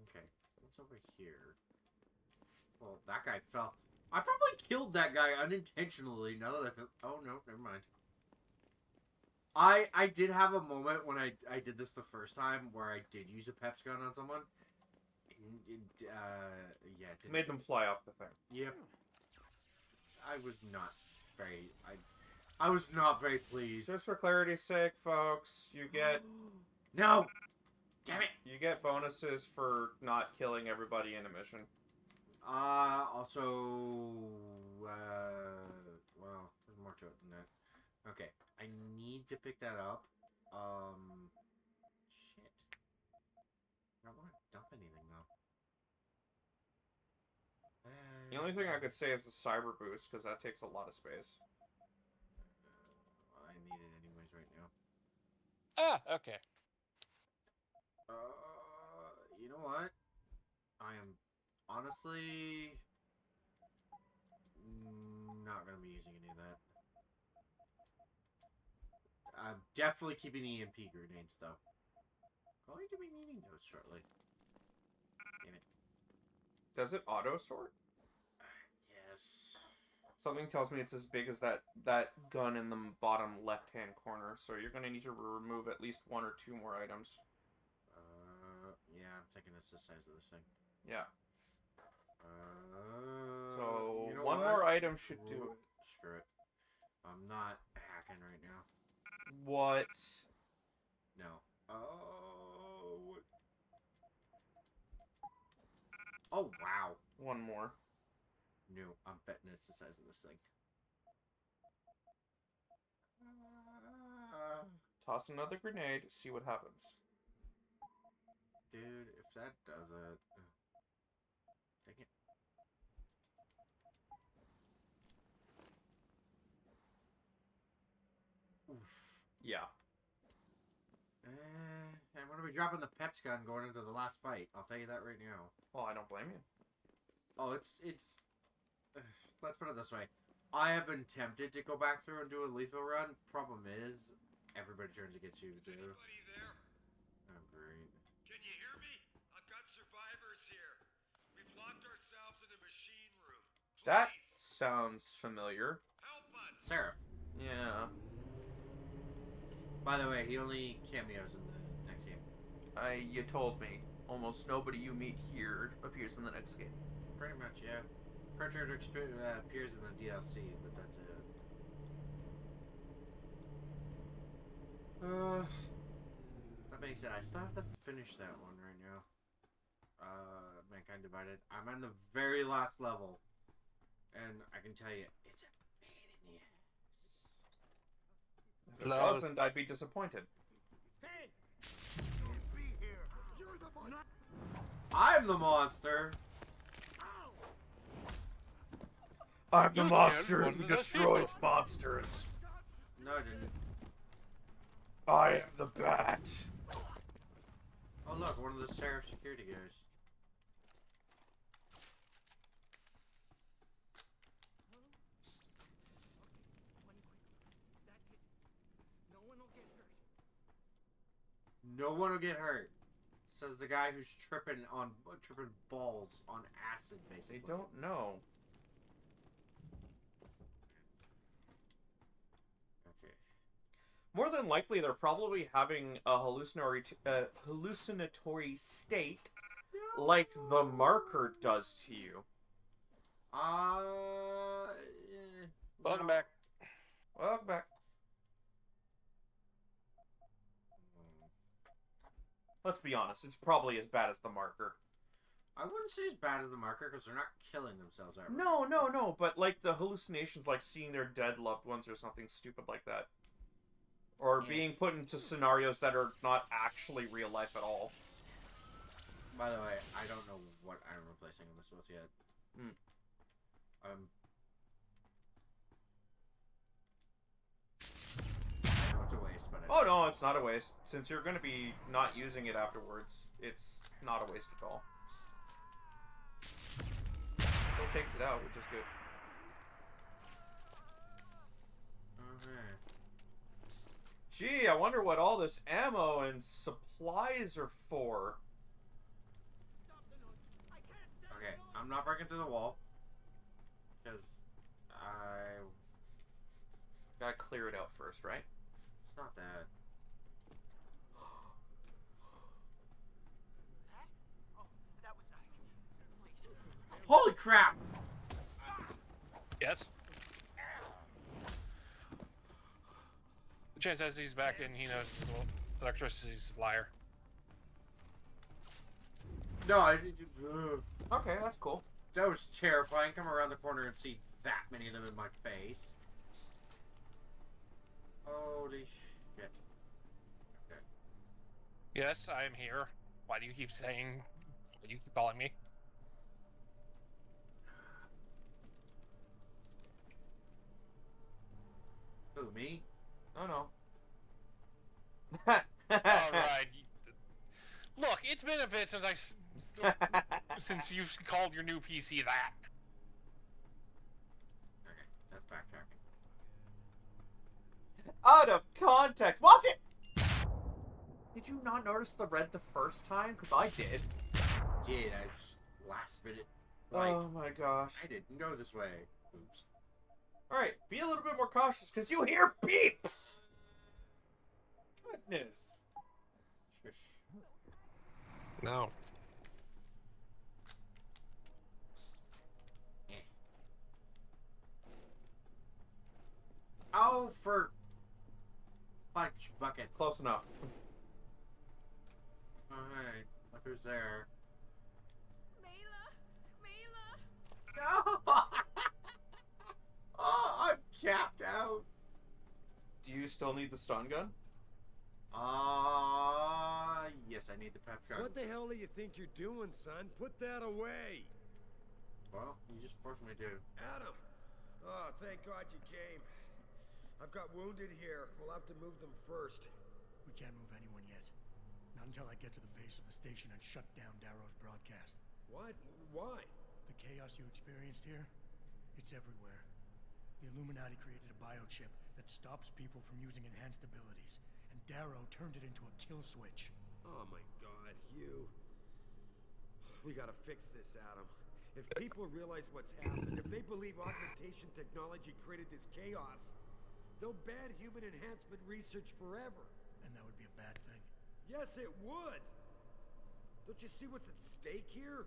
Okay, what's over here? Well, that guy fell. I probably killed that guy unintentionally. Now that I feel... Oh, no, never mind. I did have a moment when I did this the first time where I did use a peps gun on someone. Yeah, it Made them fly off the thing. Yep. I was not very... I was not very pleased. Just for clarity's sake, folks, you get... No! Damn it! You get bonuses for not killing everybody in a mission. Also... well, there's more to it than that. Okay, I need to pick that up. Shit. I don't want to dump anything, though. The only thing I could say is the cyber boost, because that takes a lot of space. I need it anyways right now. Ah, okay. You know what? I am honestly not going to be using any of that. I'm definitely keeping the EMP grenades, though. Going to be needing those shortly. Does it auto-sort? Yes. Something tells me it's as big as that gun in the bottom left-hand corner, so you're going to need to remove at least 1 or 2 more items. Yeah, I'm thinking it's the size of this thing. Yeah. So, you know one more item should do it. Screw it. I'm not hacking right now. What? No. Oh. Oh, wow. One more. No, I'm betting it's the size of this thing. Toss another grenade, see what happens. Dude, if that does it... Dang it. Oof. Yeah. I'm going to be dropping the Peps gun going into the last fight. I'll tell you that right now. Well, I don't blame you. Oh, it's... let's put it this way. I have been tempted to go back through and do a lethal run. Problem is, everybody turns against you to do. Anybody there? Oh, great. Can you hear me? I've got survivors here. We've locked ourselves in a machine room. Please, That sounds familiar. help us. Seraph. Yeah. By the way, he only cameos in the next game. You told me. Almost nobody you meet here appears in the next game. Pretty much, yeah. Pritchard appears in the DLC, but that's it. That being said, I still have to finish that one right now. Mankind Divided. I'm on the very last level. And I can tell you, it's a pain in the ass. If it wasn't, I'd be disappointed. Hey! Can't be here. You're the one. I'm the monster! I'm the You monster can't who run the destroys people. monsters. No, I didn't. I am the bat. Oh, look, one of the Seraph security guys. That's it. No one will get hurt. No one will get hurt. Says the guy who's tripping balls on acid, basically. They don't know. Okay. More than likely, they're probably having a hallucinatory state, like the marker does to you. Welcome back. Welcome back. Let's be honest, it's probably as bad as the marker. I wouldn't say as bad as the marker because they're not killing themselves ever. No, but like the hallucinations, like seeing their dead loved ones or something stupid like that. Or being put into scenarios that are not actually real life at all. By the way, I don't know what I'm replacing this with yet. I know it's a waste, but Oh no, it's not a waste. Since you're going to be not using it afterwards, it's not a waste at all. Still takes it out, which is good. Okay. Gee, I wonder what all this ammo and supplies are for. Okay, I'm not breaking through the wall. Because I... Gotta clear it out first, right? It's not that. Holy crap! Yes? The chance says he's back and he knows his little electricity supplier. No, okay, that's cool. That was terrifying. Come around the corner and see that many of them in my face. Holy shit. Okay. Yes, I am here. Why do you keep saying... Why do you keep calling me? Who, me? No. Alright. Look, it's been a bit since you've called your new PC that. Okay, that's backtracking. Out of context. Watch it! Did you not notice the red the first time? Because I did. I just last minute Like, oh my gosh. I didn't go this way. Oops. Alright, be a little bit more cautious, because you hear beeps! Goodness. Shush. No. Oh, for fudge buckets. Close enough. Alright, look who's there. Mayla! No! Oh, I'm capped out. Do you still need the stun gun? Yes, I need the pep shot. What the hell do you think you're doing, son? Put that away. Well, you just forced me to. Adam! Oh, thank God you came. I've got wounded here. We'll have to move them first. We can't move anyone yet. Not until I get to the base of the station and shut down Darrow's broadcast. What? Why? The chaos you experienced here, it's everywhere. The Illuminati created a biochip that stops people from using enhanced abilities, and Darrow turned it into a kill switch. Oh my God, you... We gotta fix this, Adam. If people realize what's happened, if they believe augmentation technology created this chaos, they'll ban human enhancement research forever. And that would be a bad thing. Yes, it would! Don't you see what's at stake here?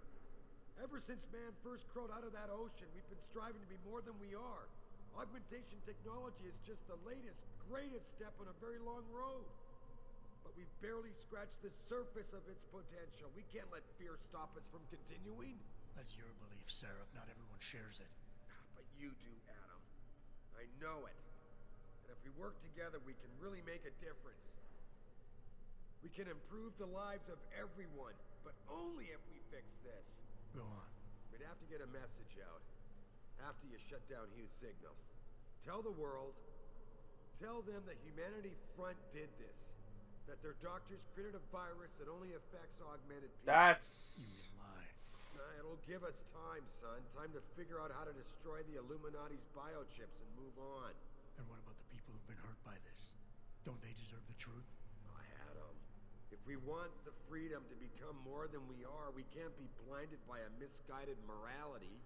Ever since man first crawled out of that ocean, we've been striving to be more than we are. Augmentation technology is just the latest, greatest step on a very long road. But we've barely scratched the surface of its potential. We can't let fear stop us from continuing. That's your belief, Seraph. Not everyone shares it. But you do, Adam. I know it. And if we work together, we can really make a difference. We can improve the lives of everyone, but only if we fix this. Go on. We'd have to get a message out after you shut down Hugh's signal. Tell the world, tell them the Humanity Front did this. That their doctors created a virus that only affects augmented people. That's... It'll give us time, son. Time to figure out how to destroy the Illuminati's biochips and move on. And what about the people who've been hurt by this? Don't they deserve the truth? I had them. If we want the freedom to become more than we are, we can't be blinded by a misguided morality.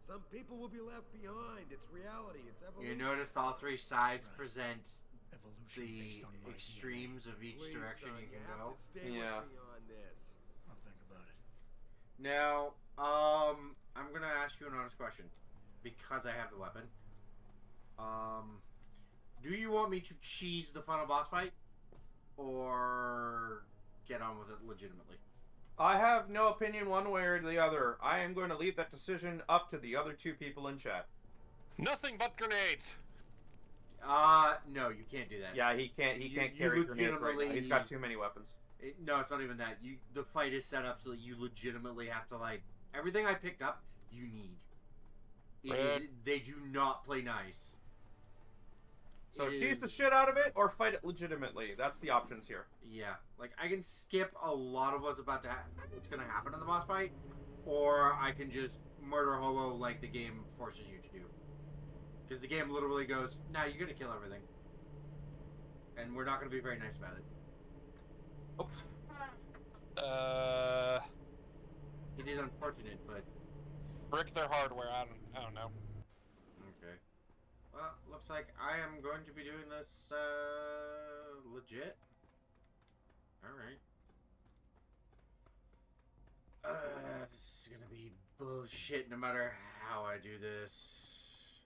Some people will be left behind. It's reality. It's evolution. You notice all three sides present Evolution the based on my extremes of each Please, direction son, you can have go. to stay Yeah. with me on this. I'll think about it. Now, I'm gonna ask you an honest question because I have the weapon. Do you want me to cheese the final boss fight, or get on with it legitimately? I have no opinion one way or the other. I am going to leave that decision up to the other two people in chat. Nothing but grenades. No, you can't do that. Yeah, he can't carry grenades right now. He's got too many weapons. No, it's not even that. The fight is set up so that you legitimately have to, like, everything I picked up, you need. They do not play nice. So cheese the shit out of it, or fight it legitimately. That's the options here. Yeah, like I can skip a lot of what's about to what's gonna happen in the boss fight, or I can just murder hobo like the game forces you to do. Because the game literally goes, "Nah, you're gonna kill everything," and we're not gonna be very nice about it. Oops. It is unfortunate, but brick their hardware. I don't know. Okay. Well, looks like I am going to be doing this legit. All right. This is gonna be bullshit no matter how I do this.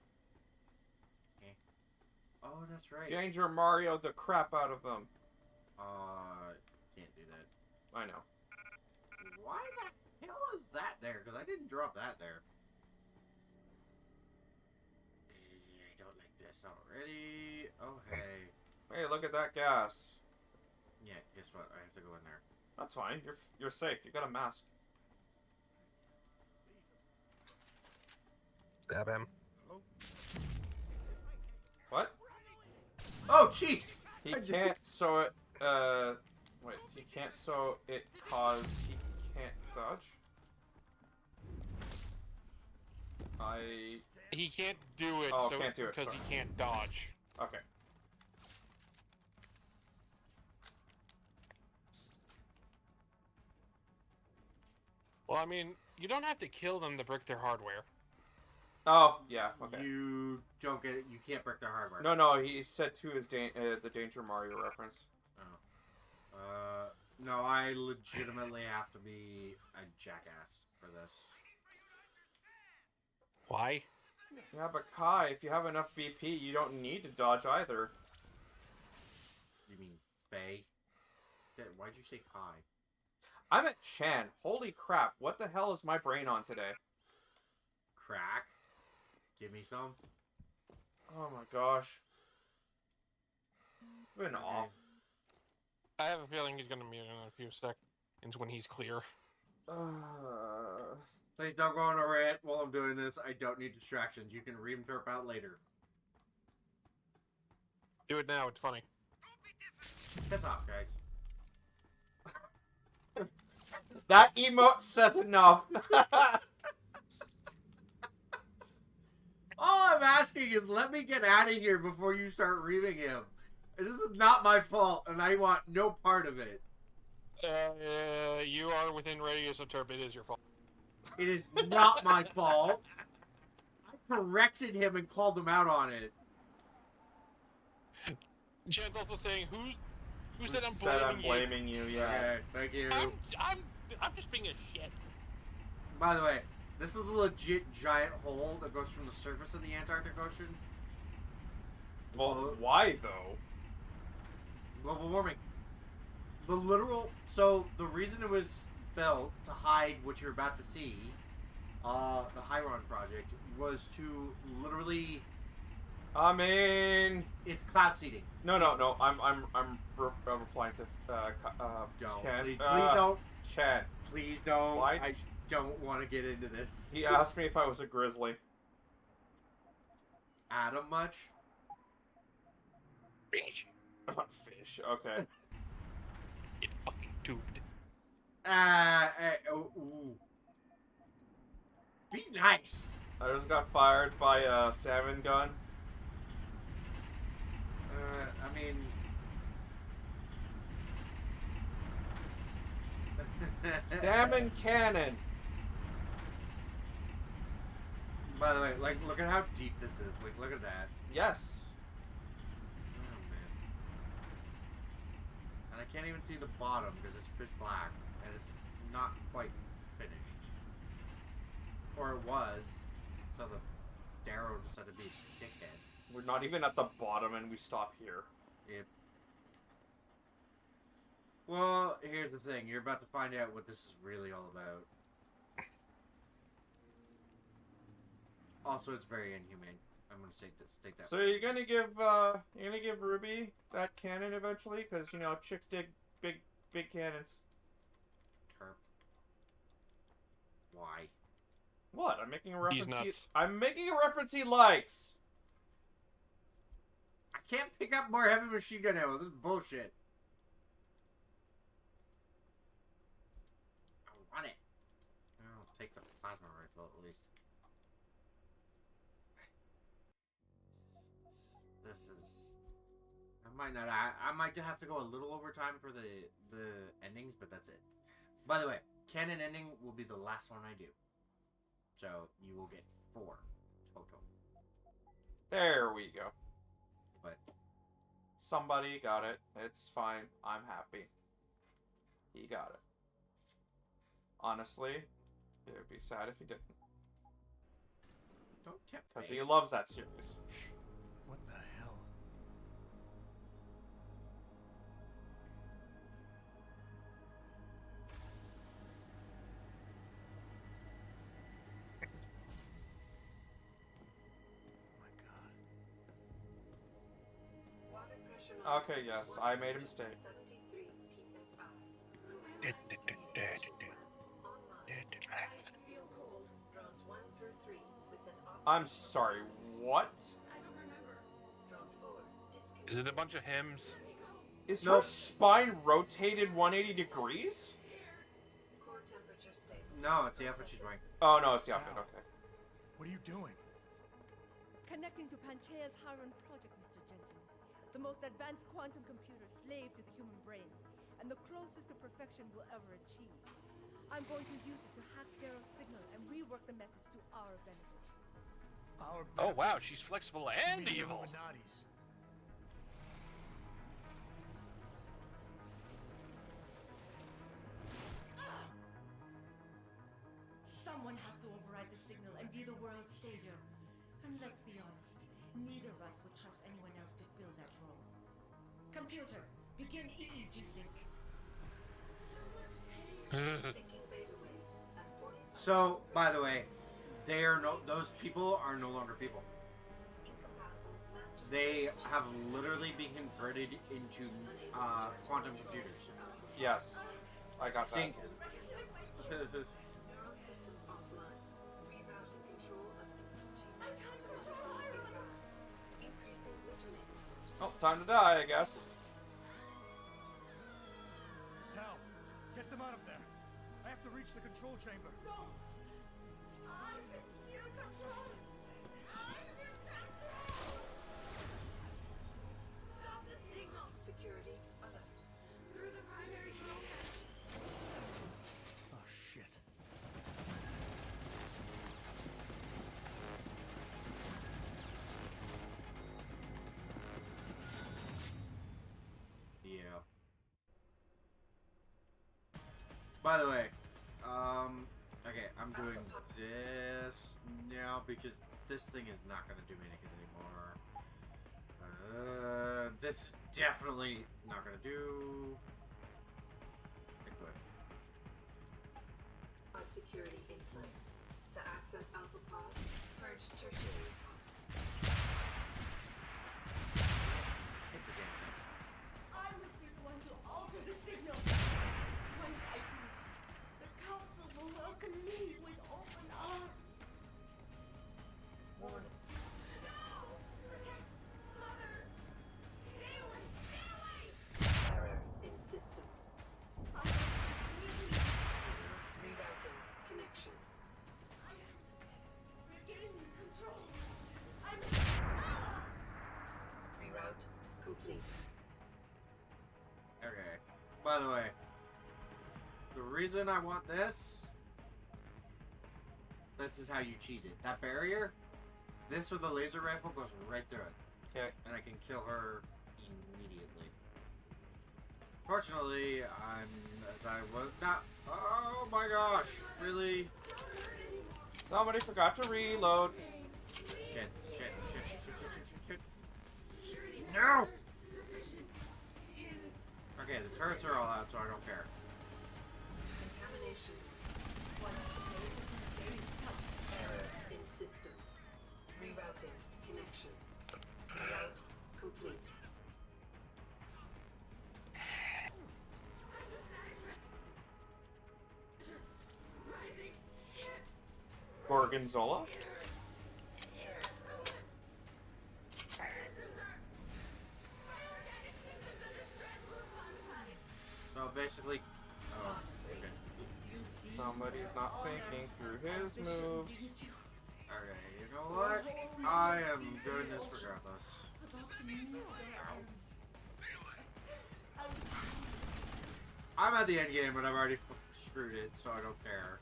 Okay. Oh, that's right. Danger Mario the crap out of them. Can't do that. I know. Why the hell is that there? Because I didn't drop that there. I don't like this already. Oh, hey. Hey, look at that gas. Yeah, guess what? I have to go in there. That's fine. You're safe. You got a mask. Stab him. What? Oh, jeez! He can't sew it. Wait. He can't sew it cause he can't dodge. He can't do it. Oh, so can't do it because he can't dodge. Okay. Well, I mean, You don't have to kill them to brick their hardware. Oh, yeah, okay. You don't get it. You can't break their hardware. No, he said to his the Danger Mario reference. Oh. No, I legitimately have to be a jackass for this. Why? Yeah, but Kai, if you have enough BP, you don't need to dodge either. You mean Faye? Why'd you say Kai? I'm at Chan. Holy crap, what the hell is my brain on today? Crack? Give me some. Oh my gosh. Been off. I have a feeling he's gonna be in a few seconds when he's clear. Please don't go on a rant while I'm doing this. I don't need distractions. You can ream throw out later. Do it now, it's funny. Piss off, guys. That emote says enough. All I'm asking is let me get out of here before you start reaming him. This is not my fault, and I want no part of it. You are within radius of Turp. It is your fault. It is not my fault. I corrected him and called him out on it. Jen's also saying, who said I'm blaming you? Yeah. Okay, thank you. I'm just being a shit. By the way, this is a legit giant hole that goes from the surface of the Antarctic Ocean. Well, why though? Global warming. The literal... So, the reason it was built to hide what you're about to see, the Hyron project, was to literally... I mean... It's cloud seeding. No. I'm replying to don't. Chan. Please don't. Chan. Please don't. Why? I don't want to get into this. He asked me if I was a grizzly. Adam much? Fish. Fish. Okay. It fucking tubed. Ooh. Be nice. I just got fired by a salmon gun. I mean... Salmon cannon! By the way, like, look at how deep this is. Like, look at that. Yes. Oh, man. And I can't even see the bottom because it's pitch black. And it's not quite finished. Or it was. Until the Darrow decided to be a dickhead. We're not even at the bottom and we stop here. Yep. Well, here's the thing. You're about to find out what this is really all about. Also, it's very inhumane. I'm gonna state that. So you're gonna give Ruby that cannon eventually, because you know chicks dig big cannons. Terp. Why? What? I'm making a reference. He's nuts. I'm making a reference he likes. I can't pick up more heavy machine gun ammo. This is bullshit. I want it. I'll take the plasma rifle at least. This is... I might have to go a little over time for the endings, but that's it. By the way, canon ending will be the last one I do. So, you will get 4 total. There we go. But somebody got it. It's fine. I'm happy. He got it. Honestly, it would be sad if he didn't. Don't tempt me. Because he loves that series. What the hell? Okay, yes, I made a mistake. I'm sorry, what? Is it a bunch of hymns? Is her spine rotated 180 degrees? No, it's the outfit she's wearing. Oh, no, it's the outfit, okay. What are you doing? Connecting to Panchaea's Haran project, Mr. Jensen. The most advanced quantum computer slave to the human brain, and the closest to perfection we'll ever achieve. I'm going to use it to hack Darrow's signal and rework the message to our benefit. Our Oh wow, benefit? she's flexible You and mean the evil. Illuminati's? Someone has to override the signal and be the world's savior. And let's be honest, neither of us would trust anyone else to fill that role. Computer, begin EEG sync. So, by the way, they are those people are no longer people. They have literally been converted into quantum computers. Yes, I got Sync. Oh, time to die, I guess. Sal, get them out of there. I have to reach the control chamber. No! I'm in steer control! I'm in control! Stop the signal! Security alert. Through the primary control panel. Oh, shit. Yeah. By the way, okay, I'm doing this now because this thing is not gonna do anything anymore. This is definitely not gonna do. Equip. Pod security in place. To access Alpha Pod, purge tertiary pods. Hit the damn things. I must be the one to alter the signal. Once I do, the council will welcome me with open arms. Warning. No! Protect Mother! Stay away! Stay away! Error in system. Rerouting connection. I am regaining control. I'm... Reroute complete. Okay. By the way, the reason I want this is how you cheese it. That barrier, this with the laser rifle goes right through it. Okay. And I can kill her immediately. Fortunately, as I was not. Oh my gosh! Really? Somebody forgot to reload. Shit! No! Okay, the turrets are all out, so I don't care. Contamination. Error in system. Rerouting connection. Route complete. Gorgonzola? So basically, oh, okay. Somebody's not thinking through his moves. Okay, you know what? I am doing this regardless. I'm at the end game, but I've already screwed it, so I don't care.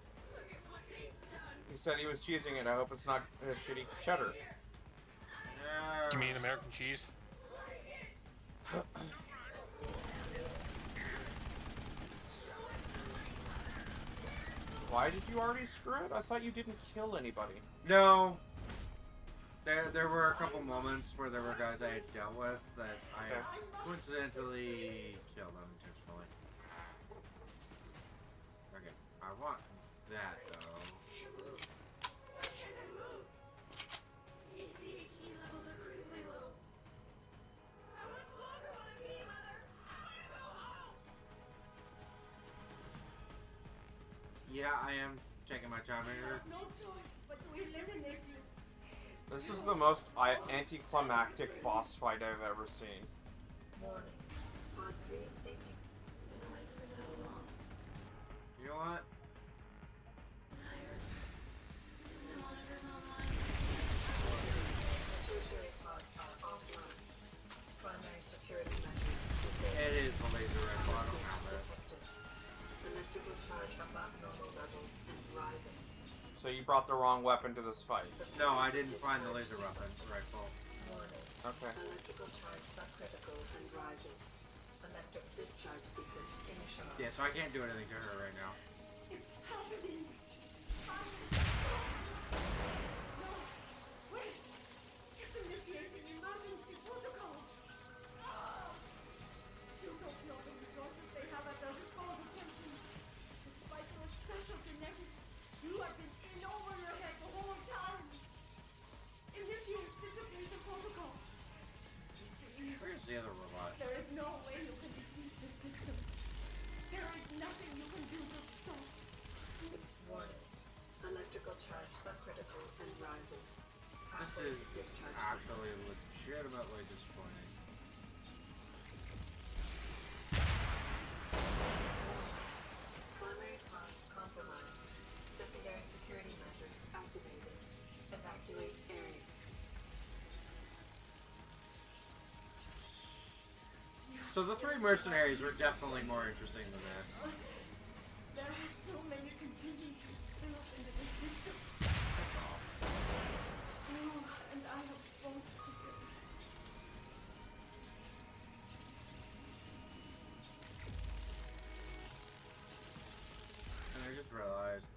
He said he was cheesing it. I hope it's not a shitty cheddar. You mean American cheese? Why did you already screw it? I thought you didn't kill anybody. No. There were a couple moments where there were guys I had dealt with that I coincidentally killed unintentionally. Okay, I want that though. Yeah, I am taking my time here. No choice but to eliminate you. This is the most anticlimactic boss fight I've ever seen. Warning. Pod 3 safety. Been away for so long. You know what? System monitors online. Tertiary pods are offline. Primary security measures disabled. It is the laser rifle. I don't have it. Detected. Electrical charge above normal brought the wrong weapon to this fight. No, I didn't find the laser weapon rifle. Okay. Electrical charge subcritical and rising. Electric discharge sequence initialized. Yeah, so I can't do anything to her right now. It's happening. No, wait. It's initiating emergency protocols. You don't know the resources they have at their disposal, Jensen. Despite your special genetics, you have been in over your head the whole time. Initiate dissipation protocol. Where's the other robot? There is no way you can defeat this system. There is nothing you can do to stop. Warning. Electrical charge subcritical and rising. This Halfway is to discharge actually legitimately disappointing. Primary pod compromised. Secondary security measures activated. Evacuate area. So the three mercenaries were definitely more interesting than this. There are too many contingencies built into the system. Piss off. You and I have both figured. And I just realized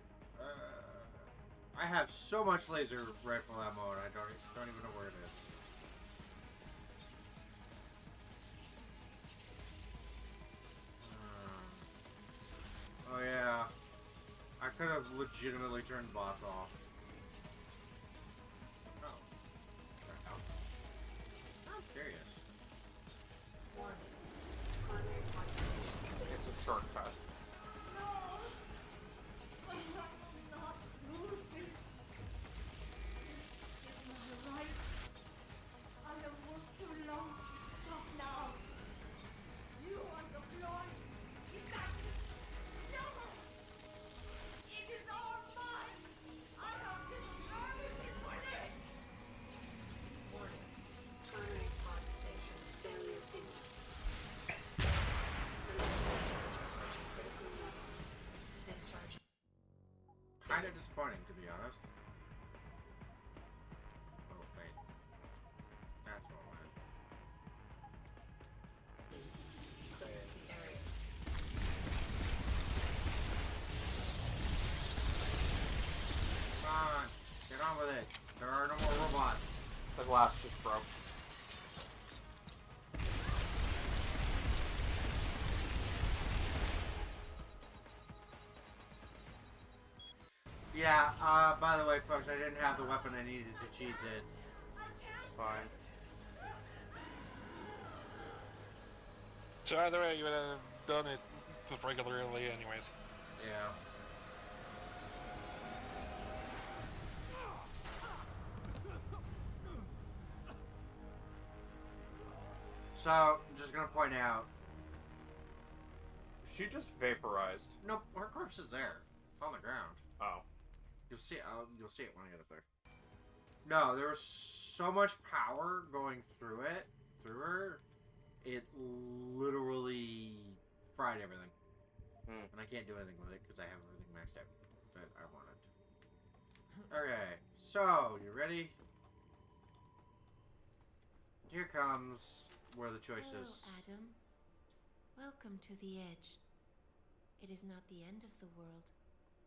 I have so much laser rifle ammo and I don't even know where it is. Oh yeah, I could have legitimately turned bots off. Oh, I'm curious. Warning. Primary pod station. It's a shortcut. No! I will not lose this. This is my right. I have worked too long to stop now. You are the glory. Is that it? No! It is all mine! I have given everything for this! Warning. Primary pod station failure imminent. Electrical charge approaching critical levels. Discharge. Kind of disappointing, to be honest. Oh wait, that's what I meant. Clear the area. Come on, get on with it. There are no more robots. The glass just broke. Yeah, by the way, folks, I didn't have the weapon I needed to cheese it. It's fine. So either way, you would have done it regularly anyways. Yeah. So, I'm just gonna point out. She just vaporized. Nope, her corpse is there. It's on the ground. Oh. You'll see it when I get up there. No, there was so much power going through her, it literally fried everything. And I can't do anything with it because I have everything maxed out that I wanted. Okay, so, you ready? Here comes where the choice is. Hello, Adam. Welcome to the edge. It is not the end of the world,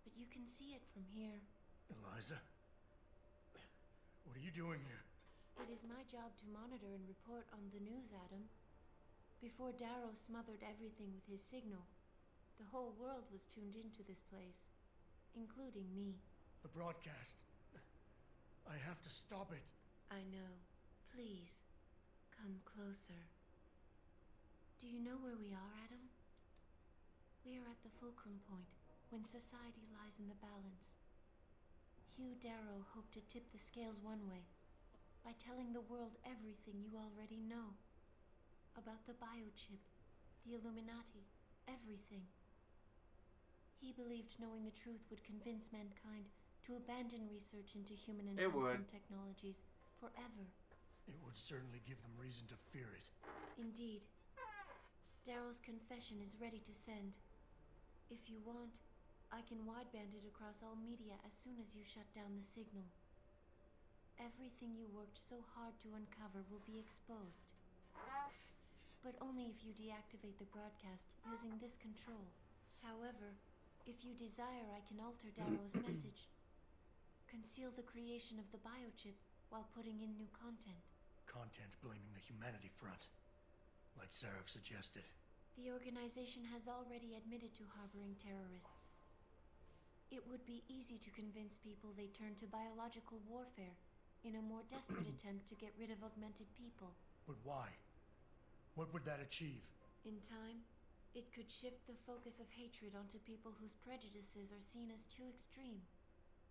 but you can see it from here. Eliza? What are you doing here? It is my job to monitor and report on the news, Adam. Before Darrow smothered everything with his signal, the whole world was tuned into this place, including me. The broadcast. I have to stop it. I know. Please, come closer. Do you know where we are, Adam? We are at the fulcrum point, when society lies in the balance. Hugh Darrow hoped to tip the scales one way, by telling the world everything you already know. About the biochip, the Illuminati, everything. He believed knowing the truth would convince mankind to abandon research into human enhancement technologies forever. It would certainly give them reason to fear it. Indeed. Darrow's confession is ready to send. If you want, I can wideband it across all media as soon as you shut down the signal. Everything you worked so hard to uncover will be exposed. But only if you deactivate the broadcast using this control. However, if you desire, I can alter Darrow's message. Conceal the creation of the biochip while putting in new content. Content blaming the humanity front, like Sarah suggested. The organization has already admitted to harboring terrorists. It would be easy to convince people they turn to biological warfare in a more desperate attempt to get rid of augmented people. But why? What would that achieve? In time, it could shift the focus of hatred onto people whose prejudices are seen as too extreme,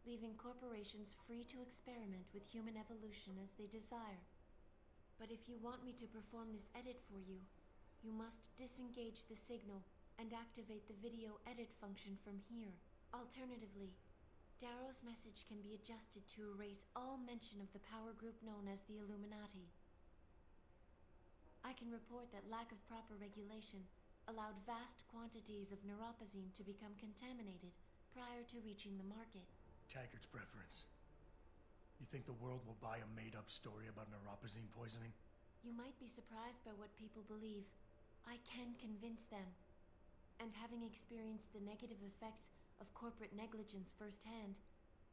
leaving corporations free to experiment with human evolution as they desire. But if you want me to perform this edit for you, you must disengage the signal and activate the video edit function from here. Alternatively, Darrow's message can be adjusted to erase all mention of the power group known as the Illuminati. I can report that lack of proper regulation allowed vast quantities of neuropozyne to become contaminated prior to reaching the market. Taggart's preference. You think the world will buy a made-up story about neuropozyne poisoning? You might be surprised by what people believe. I can convince them. And having experienced the negative effects of corporate negligence firsthand,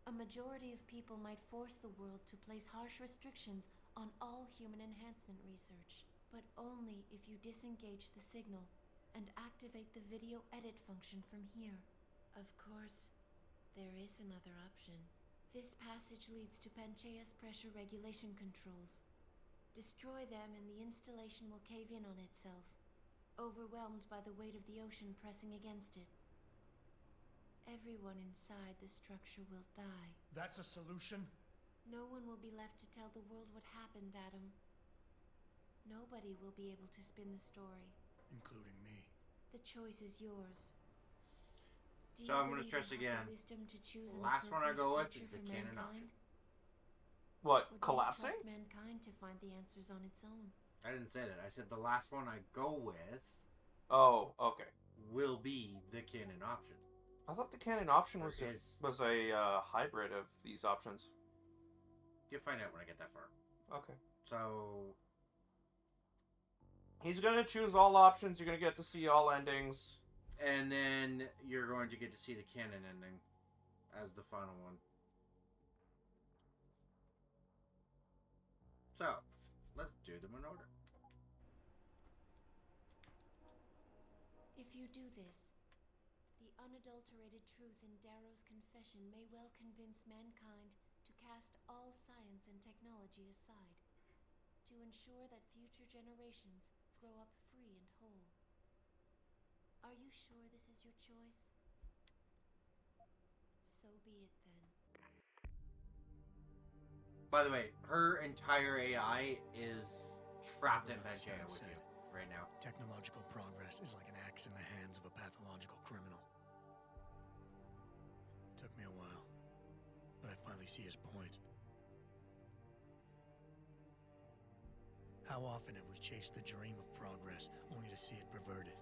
a majority of people might force the world to place harsh restrictions on all human enhancement research. But only if you disengage the signal and activate the video edit function from here. Of course, there is another option. This passage leads to Panchaea's pressure regulation controls. Destroy them and the installation will cave in on itself, overwhelmed by the weight of the ocean pressing against it. Everyone inside the structure will die. That's a solution? No one will be left to tell the world what happened, Adam. Nobody will be able to spin the story. Including me. The choice is yours. So I'm gonna stress again. The last one I go with is the canon option. What, Or do collapsing? you trust mankind to find the answers on its own? I didn't say that. I said the last one I go with. Oh, okay. Will be the canon option. I thought the canon option was Because- a hybrid of these options. You'll find out when I get that far. Okay. So he's gonna choose all options. You're gonna get to see all endings. And then you're going to get to see the canon ending as the final one. So, let's do them in order. If you do this, the unadulterated truth in Darrow's confession may well convince mankind to cast all science and technology aside, to ensure that future generations grow up free and whole. Are you sure this is your choice? So be it then. By the way, her entire AI is trapped in Panchaea with you right now. Technological progress is like an axe in the hands of a pathological criminal. Took me a while, but I finally see his point. How often have we chased the dream of progress only to see it perverted?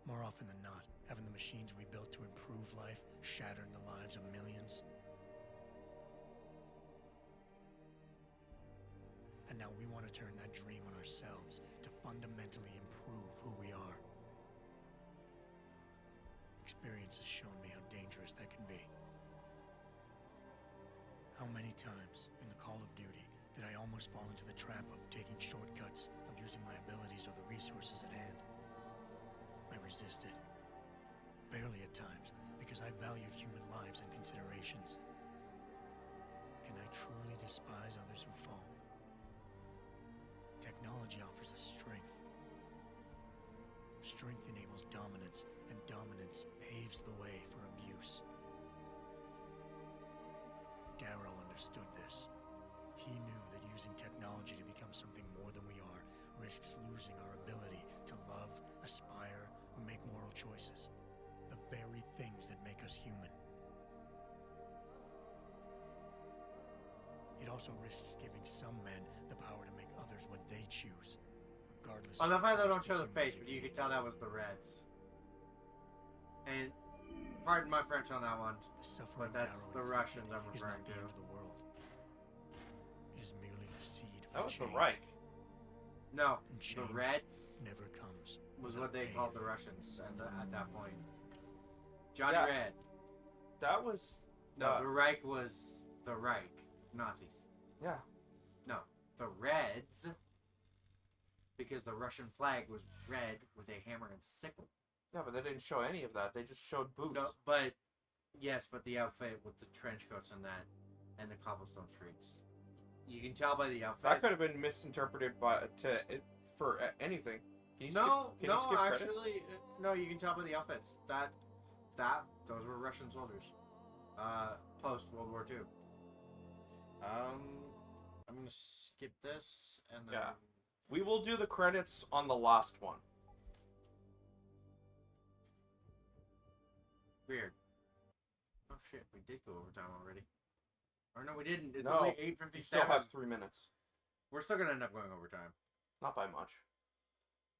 More often than not, haven't the machines we built to improve life shattered the lives of millions? And now we want to turn that dream on ourselves to fundamentally improve who we are. Experience has shown me how dangerous that can be. How many times in the Call of Duty did I almost fall into the trap of taking shortcuts, abusing my abilities or the resources at hand? I resisted. Barely at times, because I valued human lives and considerations. Can I truly despise others who fall? Technology offers us strength. Strength enables dominance, and dominance paves the way for abuse. Darrow understood this. He knew that using technology to become something more than we are risks losing our ability to love, aspire, or make moral choices. The very things that make us human. It also risks giving some men the power to make others what they choose, regardless I of love how they the don't cost show of the face, human but you can dignity. tell that was the Reds. And pardon my French on that one, The suffering but that's barrow the in Russians I'm is referring not the to. end of the world. It is merely the seed for That was the change. Reich. No, And the change Reds never comes was without what they pain. called the Russians at that point. Johnny Yeah. Red. That was... No, the Reich was the Reich. Nazis. Yeah. No, the Reds, because the Russian flag was red with a hammer and sickle. Yeah, but they didn't show any of that. They just showed boots. No, but yes, but the outfit with the trench coats and that, and the cobblestone streets. You can tell by the outfit. That could have been misinterpreted for anything. Can you skip credits? actually, no. You can tell by the outfits that those were Russian soldiers, post World War II. I'm gonna skip this and then. Yeah. We will do the credits on the last one. Weird. Oh shit, we did go overtime already. Or no, we didn't. It's No, only 8:57. you still have 3 minutes. We're still gonna end up going overtime. Not by much.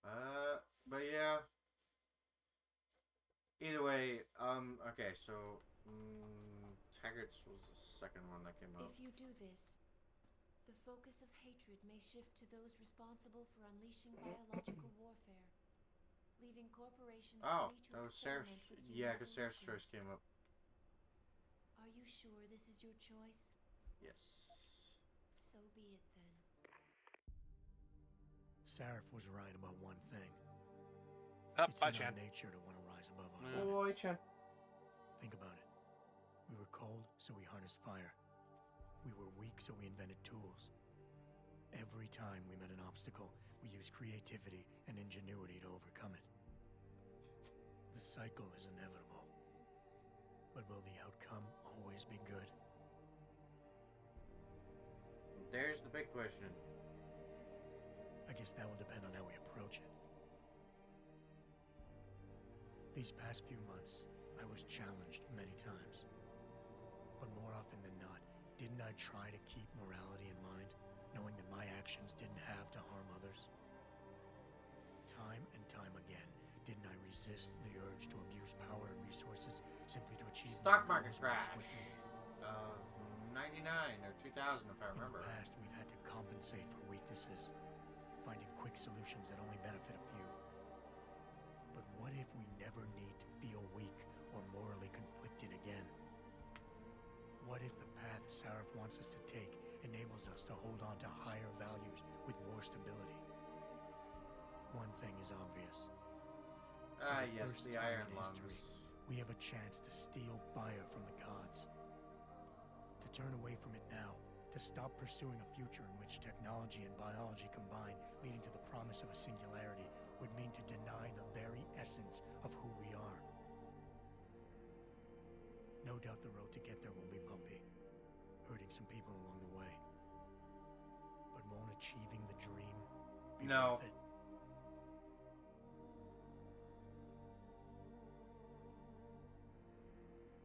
But yeah. Either way, okay, so Taggart's was the second one that came up. If you do this, the focus of hatred may shift to those responsible for unleashing biological warfare, leaving corporations Oh, free to that was Sarah's. experiment with Yeah, human because Sarah's evolution. choice came up. Are you sure this is your choice? Yes. So be it then. Sarif was right about one thing. It's Bye, in Chan. our nature to want to rise above our Boy, limits. Chen. Think about it. We were cold, so we harnessed fire. We were weak, so we invented tools. Every time we met an obstacle, we used creativity and ingenuity to overcome it. The cycle is inevitable. But will the outcome always be good? There's the big question. I guess that will depend on how we approach it. These past few months, I was challenged many times. But more often than not, didn't I try to keep morality in mind, knowing that my actions didn't have to harm others? Time and time again, didn't I resist the urge to abuse power and resources simply to achieve Stock my market goals more crash. swiftly? 99 or 2000, if I remember. In the past, we've had to compensate for weaknesses, finding quick solutions that only benefit a few. But what if we never need to feel weak or morally conflicted again? What if the path Sarif wants us to take enables us to hold on to higher values with more stability? One thing is obvious. For the Yes, first the time Iron in Lungs. history, we have a chance to steal fire from the gods. To turn away from it now, to stop pursuing a future in which technology and biology combine, leading to the promise of a singularity, would mean to deny the very essence of who we are. No doubt the road to get there will be bumpy, hurting some people along the way. But won't achieving the dream be No. worth it?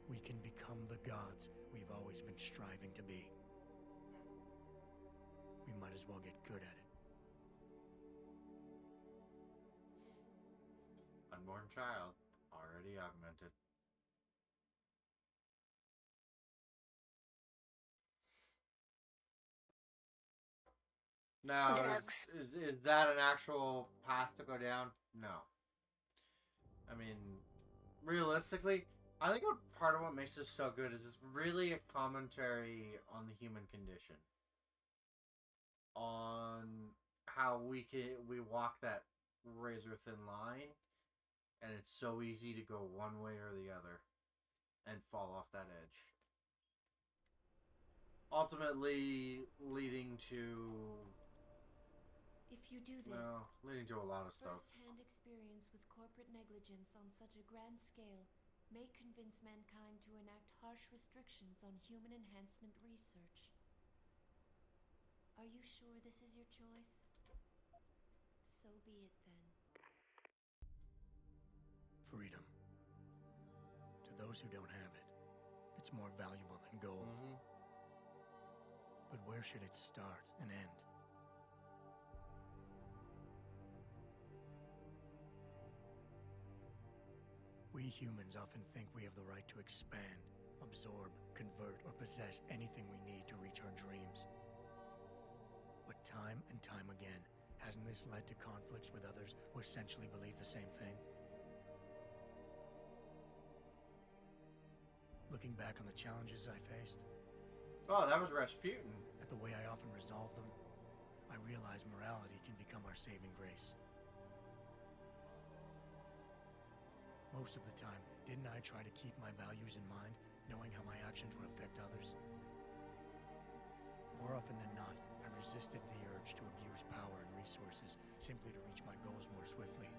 We can become the gods we've always been striving to be. We might as well get good at it. Unborn child, already augmented. Now, is that an actual path to go down? No. I mean, realistically, I think part of what makes this so good is it's really a commentary on the human condition. On how we walk that razor thin line, and it's so easy to go one way or the other and fall off that edge. Ultimately leading to If you do this, leading to a lot of stuff. first-hand experience with corporate negligence on such a grand scale may convince mankind to enact harsh restrictions on human enhancement research. Are you sure this is your choice? So be it then. Freedom. To those who don't have it, it's more valuable than gold. But where should it start and end? We humans often think we have the right to expand, absorb, convert, or possess anything we need to reach our dreams. But time and time again, hasn't this led to conflicts with others who essentially believe the same thing? Looking back on the challenges I faced... Oh, that was Rasputin. At the way I often resolve them, I realize morality can become our saving grace. Most of the time, didn't I try to keep my values in mind, knowing how my actions would affect others? More often than not, I resisted the urge to abuse power and resources simply to reach my goals more swiftly.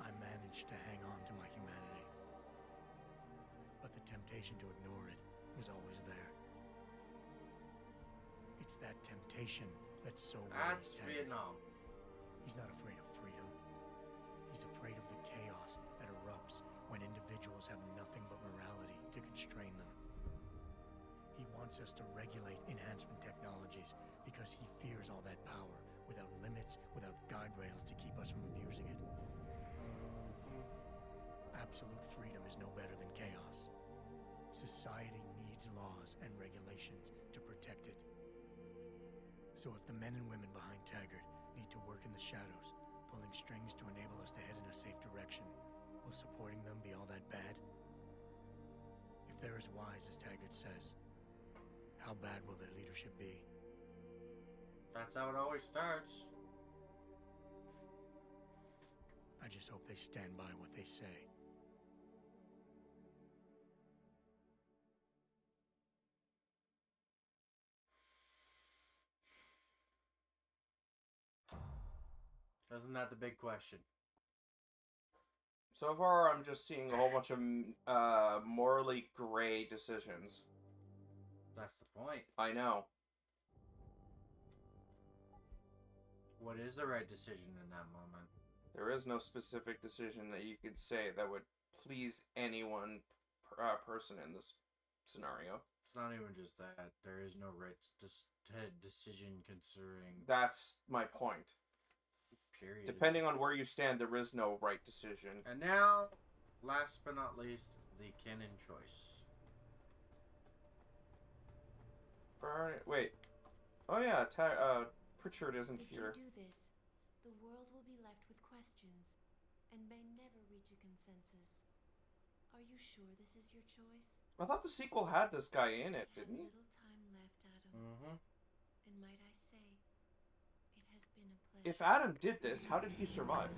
I managed to hang on to my humanity. But the temptation to ignore it was always there. It's that temptation that's so That's Vietnam. He's not afraid of freedom. He's afraid of the chaos that erupts when individuals have nothing but morality to constrain them. He wants us to regulate enhancement technologies because he fears all that power, without limits, without guide rails to keep us from abusing it. Absolute freedom is no better than chaos. Society needs laws and regulations to protect it. So if the men and women behind Taggart need to work in the shadows, pulling strings to enable us to head in a safe direction, will supporting them be all that bad? If they're as wise as Taggart says, how bad will their leadership be? That's how it always starts. I just hope they stand by what they say. Isn't that the big question? So far, I'm just seeing a whole bunch of morally gray decisions. That's the point. I know. What is the right decision in that moment? There is no specific decision that you could say that would please anyone person in this scenario. It's not even just that. There is no right decision considering... That's my point. Period. Depending on where you stand, there is no right decision. And now, last but not least, the canon choice. Wait. Oh yeah, Pritchard isn't here. If you do this, the world will be left with questions and may never reach a consensus. Are you sure this is your choice? I thought the sequel had this guy in it, didn't he? Little time left, Adam. Mm-hmm. And might I say, it has been a pleasure. If Adam did this, how did he survive?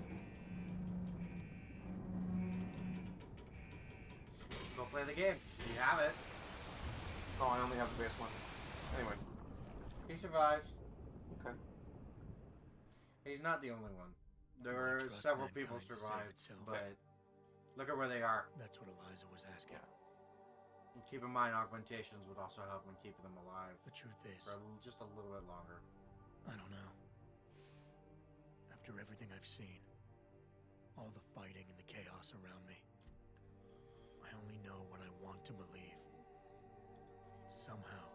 Go play the game. You have it. Oh, I only have the base one. Anyway. He survives. Okay. He's not the only one. There were several people survived, but look at where they are. That's what Eliza was asking. And keep in mind, augmentations would also help when keeping them alive. The truth is, for just a little bit longer. I don't know. After everything I've seen, all the fighting and the chaos around me, I only know what I want to believe. Somehow,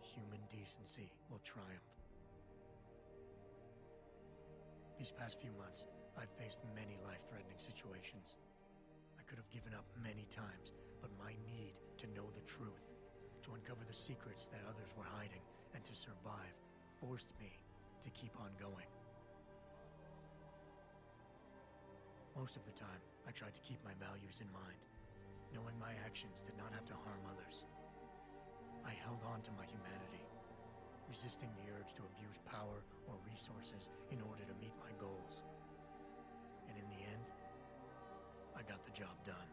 human decency will triumph. These past few months, I've faced many life-threatening situations. I could have given up many times, but my need to know the truth, to uncover the secrets that others were hiding, and to survive, forced me to keep on going. Most of the time, I tried to keep my values in mind, knowing my actions did not have to harm others. I held on to my humanity, resisting the urge to abuse power or resources in order to meet my goals. And in the end, I got the job done.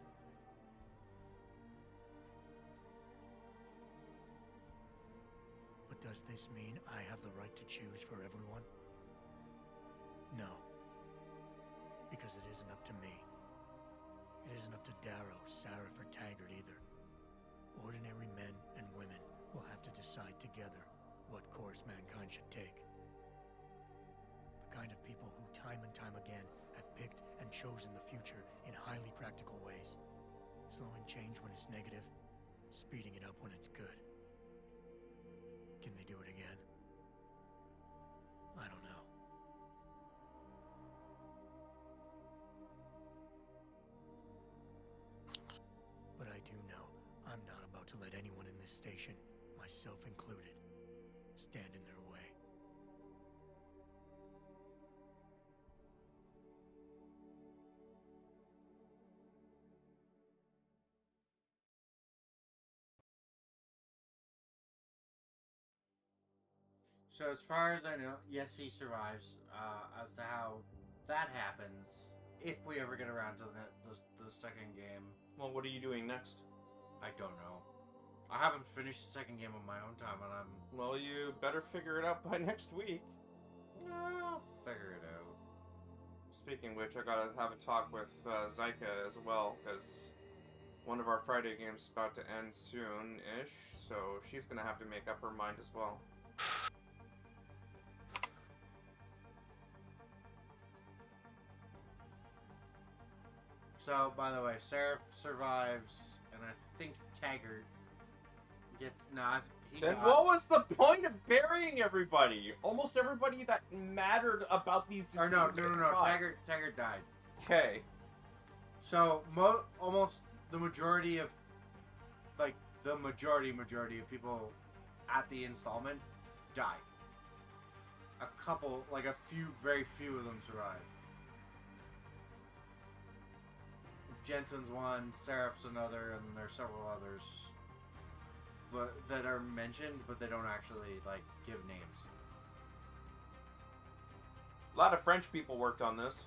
But does this mean I have the right to choose for everyone? No. Because it isn't up to me. It isn't up to Darrow, Sarif, or Taggart either. Ordinary men and women will have to decide together what course mankind should take. The kind of people who time and time again have picked and chosen the future in highly practical ways. Slowing change when it's negative, speeding it up when it's good. Can they do it again? I don't know. this station, myself included, stand in their way. So as far as I know, yes, he survives. As to how that happens, if we ever get around to the second game, Well, what are you doing next? I don't know. I haven't finished the second game on my own time, and I'm... Well, you better figure it out by next week. I'll figure it out. Speaking of which, I gotta have a talk with Zyka as well, because one of our Friday games is about to end soon-ish, so she's gonna have to make up her mind as well. So, by the way, Seraph survives, and I think Taggart gets... Nah, Then what was the point of burying everybody? Almost everybody that mattered about these Or decisions. no. Taggart died. Okay. So, almost the majority of... Like, the majority of people at the installment died. A couple, like a few, very few of them survive. Jensen's one, Seraph's another, and there's several others that are mentioned, but they don't actually, like, give names. A lot of French people worked on this.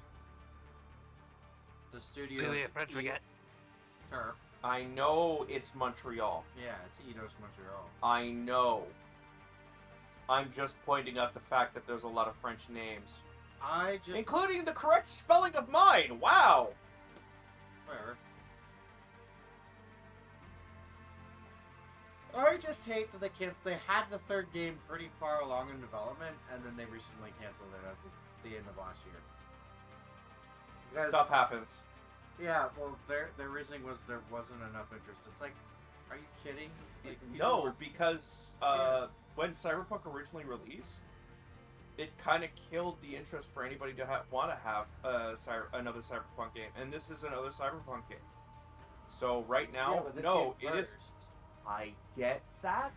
The studio. French forget. I know it's Montreal. Yeah, it's Eidos Montreal. I know. I'm just pointing out the fact that there's a lot of French names. Including the correct spelling of mine! Wow! Whatever. I just hate that they canceled. They had the third game pretty far along in development, and then they recently canceled it as of the end of last year. Stuff happens. Yeah, well, their reasoning was there wasn't enough interest. It's like, are you kidding? Like, No, because when Cyberpunk originally released, it kind of killed the interest for anybody to want to have another Cyberpunk game, and this is another Cyberpunk game. So right now, no, it is. I get that,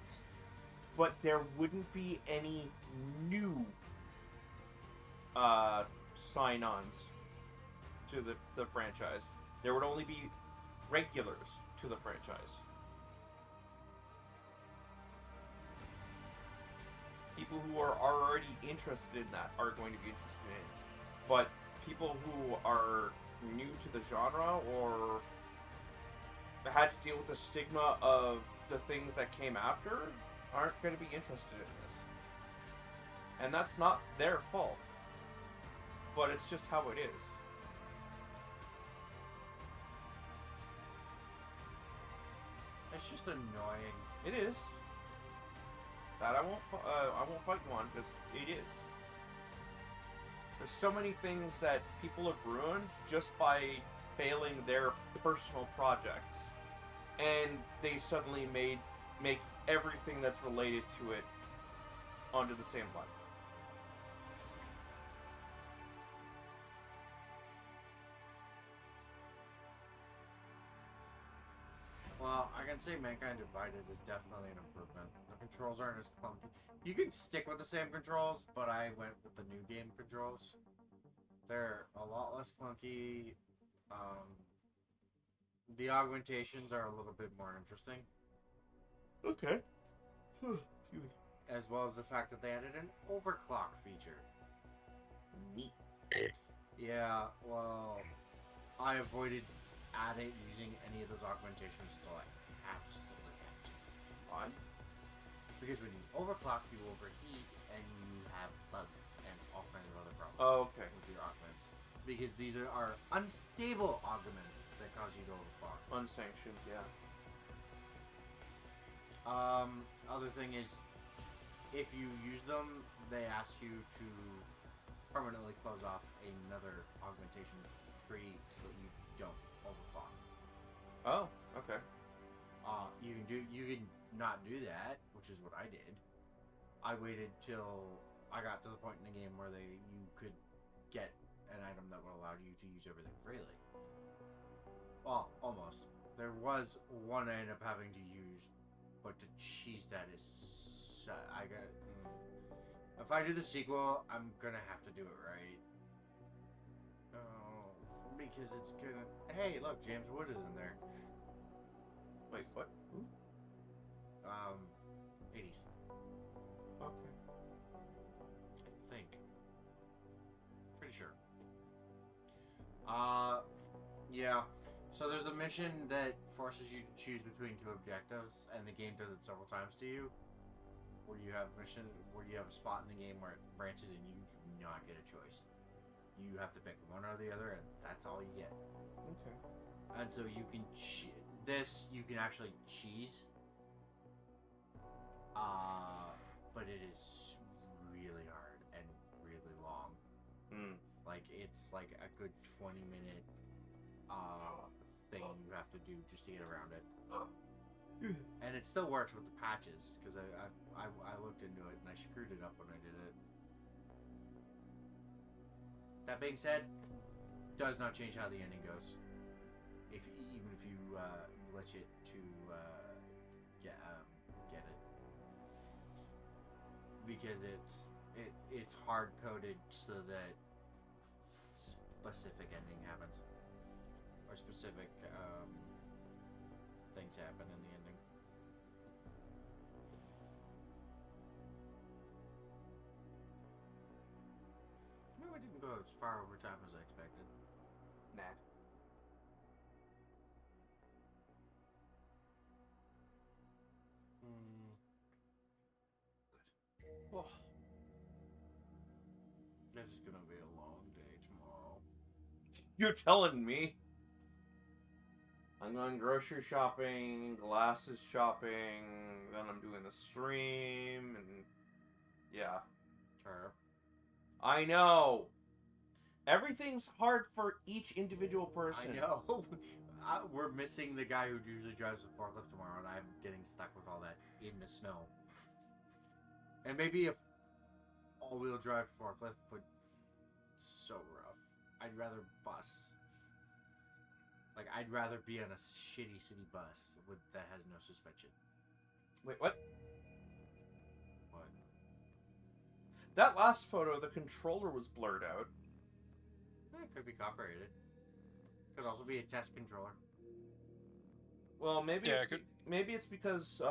but there wouldn't be any new sign-ons to the franchise. There would only be regulars to the franchise. People who are already interested in that are going to be interested in it. But people who are new to the genre or had to deal with the stigma of the things that came after aren't going to be interested in this. And that's not their fault. But it's just how it is. It's just annoying. It is. That I won't fight you on, because it is. There's so many things that people have ruined just by failing their personal projects, and they suddenly make everything that's related to it onto the same level. Well, I can say Mankind Divided is definitely an improvement. The controls aren't as clunky. You can stick with the same controls, but I went with the new game controls. They're a lot less clunky. The augmentations are a little bit more interesting. Okay. As well as the fact that they added an overclock feature. Neat. Yeah, well, I avoided using any of those augmentations until I absolutely had to. Why? Because when you overclock, you overheat, and you have bugs and all kinds of other problems. Oh, okay. With your augments. Because these are unstable augments that cause you to overclock. Unsanctioned, yeah. Other thing is, if you use them, they ask you to permanently close off another augmentation tree so that you don't overclock. Oh, okay. You can not do that, which is what I did. I waited till I got to the point in the game where you could get an item that would allow you to use everything freely. Well, almost. There was one I ended up having to use but to cheese that is... If I do the sequel, I'm gonna have to do it right. Oh, because it's gonna... Hey, look, James Wood is in there. Wait, what? Who? 80s. Okay. I think. Pretty sure. Yeah. So there's a mission that forces you to choose between two objectives, and the game does it several times to you. Where you have a spot in the game where it branches and you do not get a choice. You have to pick one or the other, and that's all you get. Okay. And so you can you can actually cheese. But it is really hard and really long. Like it's like a good 20-minute thing you have to do just to get around it. And it still works with the patches because I looked into it and I screwed it up when I did it. That being said, does not change how the ending goes. Even if you glitch it to get it, because it's hard coded so that specific ending happens or specific things happen in the ending. No, I didn't go as far over time as I expected. Nah. Good. Oh. This is gonna be a long day tomorrow. You're telling me? I'm going grocery shopping, glasses shopping, then I'm doing the stream, and yeah. Sure. I know. Everything's hard for each individual person. I know. We're missing the guy who usually drives the forklift tomorrow, and I'm getting stuck with all that in the snow. And maybe a all-wheel drive forklift, but so rough. I'd rather bus. Like, I'd rather be on a shitty city bus that has no suspension. Wait, what? What? That last photo, the controller was blurred out. It could be copyrighted. Could also be a test controller. Well, maybe maybe it's because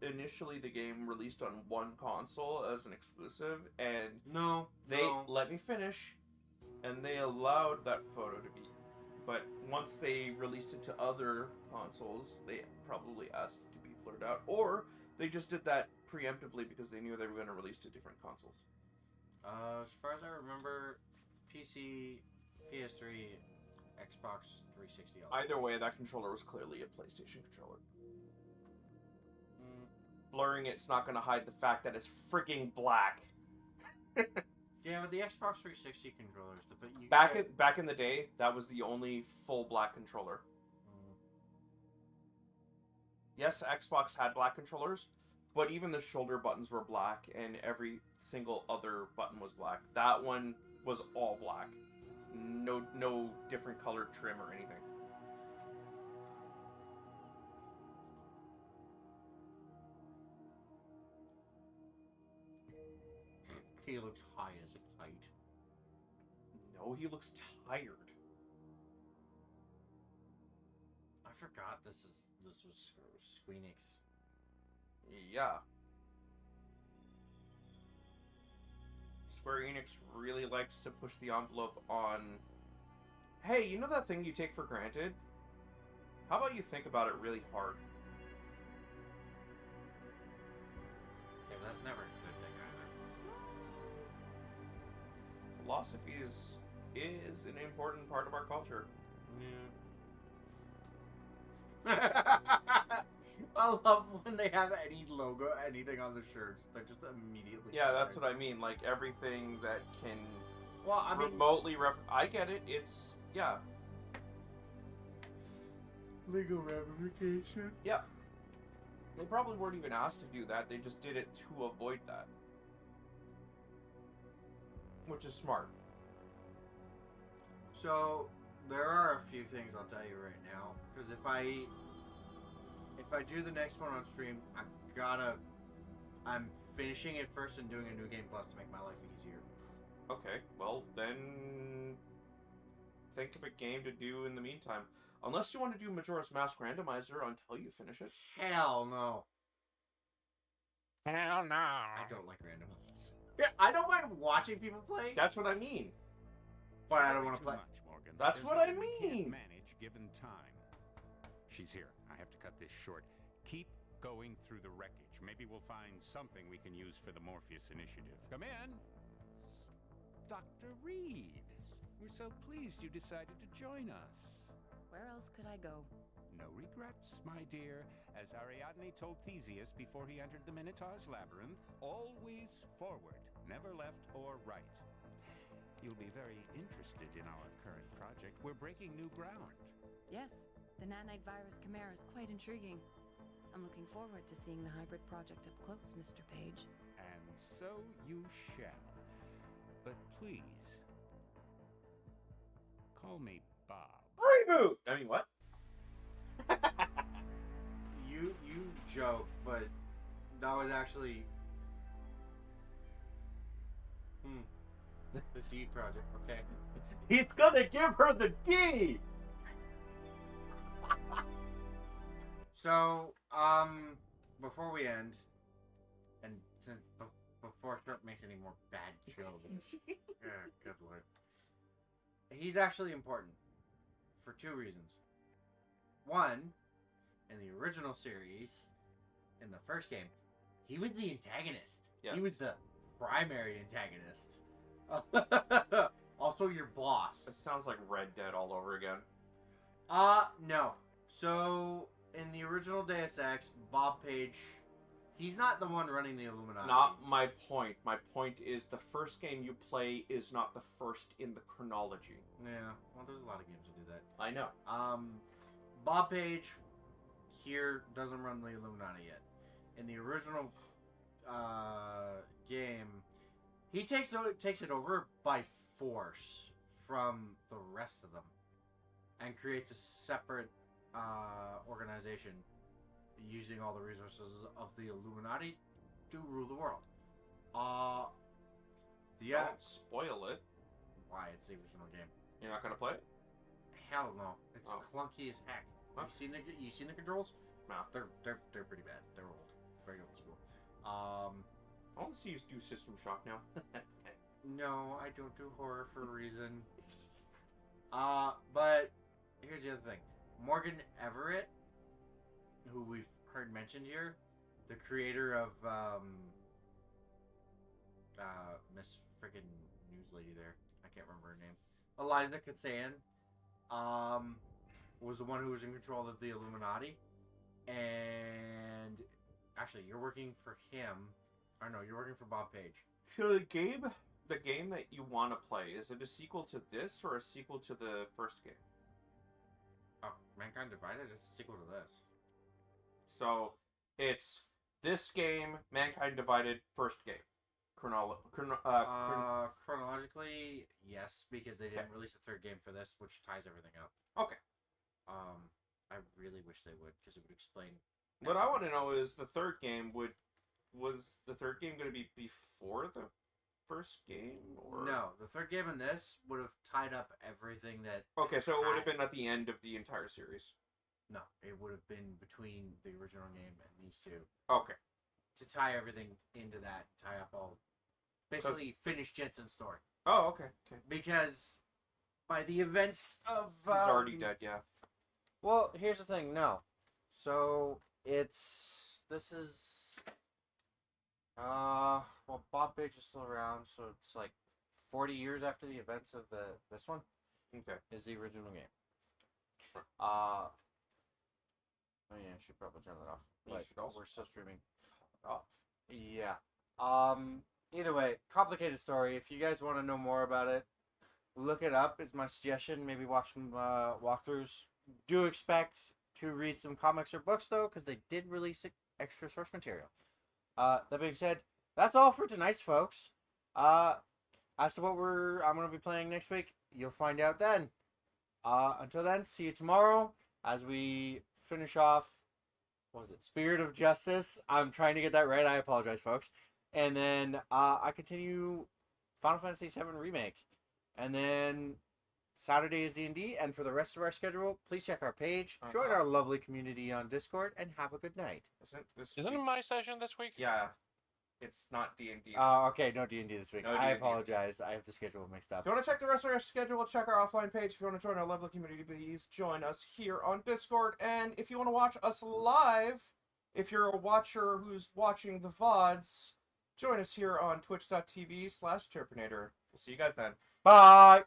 initially the game released on one console as an exclusive, and let me finish, and they allowed that photo to be. But once they released it to other consoles, they probably asked it to be blurred out, or they just did that preemptively because they knew they were going to release to different consoles. As far as I remember, PC, PS3, Xbox 360. Either way, that controller was clearly a PlayStation controller. Blurring it's not going to hide the fact that it's freaking black. Yeah, but the Xbox 360 controllers. Back in the day, that was the only full black controller. Yes, Xbox had black controllers, but even the shoulder buttons were black, and every single other button was black. That one was all black. No different color trim or anything. He looks high as a kite. No, he looks tired. I forgot this was Squeenix. Yeah. Square Enix really likes to push the envelope on, hey, you know that thing you take for granted? How about you think about it really hard? Okay, but that's never a good thing either. Philosophy is an important part of our culture. Yeah. I love when they have any logo, anything on the shirts. They're just immediately. Yeah, that's what I mean. Like everything that can mean, remotely I get it. It's legal ramification. Yeah. They probably weren't even asked to do that. They just did it to avoid that, which is smart. So there are a few things I'll tell you right now, because if if I do the next one on stream, I'm finishing it first and doing a new game plus to make my life easier. Okay, well then, think of a game to do in the meantime. Unless you want to do Majora's Mask Randomizer until you finish it. Hell no. Hell no. I don't like randomizer. Yeah, I don't mind watching people play. That's what I mean. But I don't want to play. Much, Morgan. That's There's what I nothing we mean. can't manage given time. She's here. I have to cut this short. Keep going through the wreckage. Maybe we'll find something we can use for the Morpheus initiative. Come in. Dr. Reed. We're so pleased you decided to join us. Where else could I go? No regrets, my dear. As Ariadne told Theseus before he entered the Minotaur's labyrinth, always forward, never left or right. You'll be very interested in our current project. We're breaking new ground. Yes, the nanite virus chimera is quite intriguing. I'm looking forward to seeing the hybrid project up close, Mr. Page. And so you shall. But please, call me Bob. Reboot! I mean, what? You joke, but that was actually the D project. Okay, he's gonna give her the D. So, before we end, and since before Trump makes any more bad jokes, good lord, he's actually important for two reasons. One, in the original series, in the first game, he was the antagonist. Yes. He was the primary antagonist. Also your boss. It sounds like Red Dead all over again. No. So, in the original Deus Ex, Bob Page, he's not the one running the Illuminati. Not my point. My point is the first game you play is not the first in the chronology. Yeah. Well, there's a lot of games that do that. I know. Bob Page here doesn't run the Illuminati yet. In the original game, he takes it over by force from the rest of them and creates a separate organization using all the resources of the Illuminati to rule the world. Don't spoil it. Why? It's the original game. You're not gonna play it? Hell no. It's clunky as heck. Huh? You seen the controls? No. They're pretty bad. They're old. Very old school. I want to see you do System Shock now. No, I don't do horror for a reason. But here's the other thing. Morgan Everett, who we've heard mentioned here, the creator of Miss Friggin' News Lady there. I can't remember her name. Eliza Katan, was the one who was in control of the Illuminati. And actually, you're working for him. Or no, you're working for Bob Page. So the game that you want to play, is it a sequel to this or a sequel to the first game? Oh, Mankind Divided is a sequel to this. So it's this game, Mankind Divided, first game. Chronologically, yes, because they didn't release a third game for this, which ties everything up. Okay. I really wish they would, because it would explain. What I want to know is the third game was the third game going to be before the first game, or no? The third game in this would have tied up everything that. Okay, so it would have been at the end of the entire series. No, it would have been between the original game and these two. Okay. To tie everything into that, tie up all, basically finish Jensen's story. Oh, okay. Because by the events of he's already dead. Yeah. Well, here's the thing. No, so this is well, Bob Page is still around, so it's like 40 years after the events of this one. Okay. Is the original game. Oh yeah, I should probably turn that off. You should also. We're still streaming. Oh. Yeah. Either way, complicated story. If you guys want to know more about it, look it up. Is my suggestion. Maybe watch some walkthroughs. Do expect to read some comics or books though, because they did release extra source material. That being said, that's all for tonight's folks. As to what I'm going to be playing next week, you'll find out then. Until then, see you tomorrow as we finish off what was it? Spirit of Justice. I'm trying to get that right. I apologize, folks. And then I continue Final Fantasy VII Remake. And then Saturday is D&D. And for the rest of our schedule, please check our page, join our lovely community on Discord, and have a good night. Isn't it my session this week? Yeah. It's not D&D. Okay, no D&D this week. No I D&D. apologize. I have the schedule mixed up. If you want to check the rest of our schedule, check our offline page. If you want to join our lovely community, please join us here on Discord. And if you want to watch us live, if you're a watcher who's watching the VODs, join us here on twitch.tv/Terpinator. We'll see you guys then. Bye!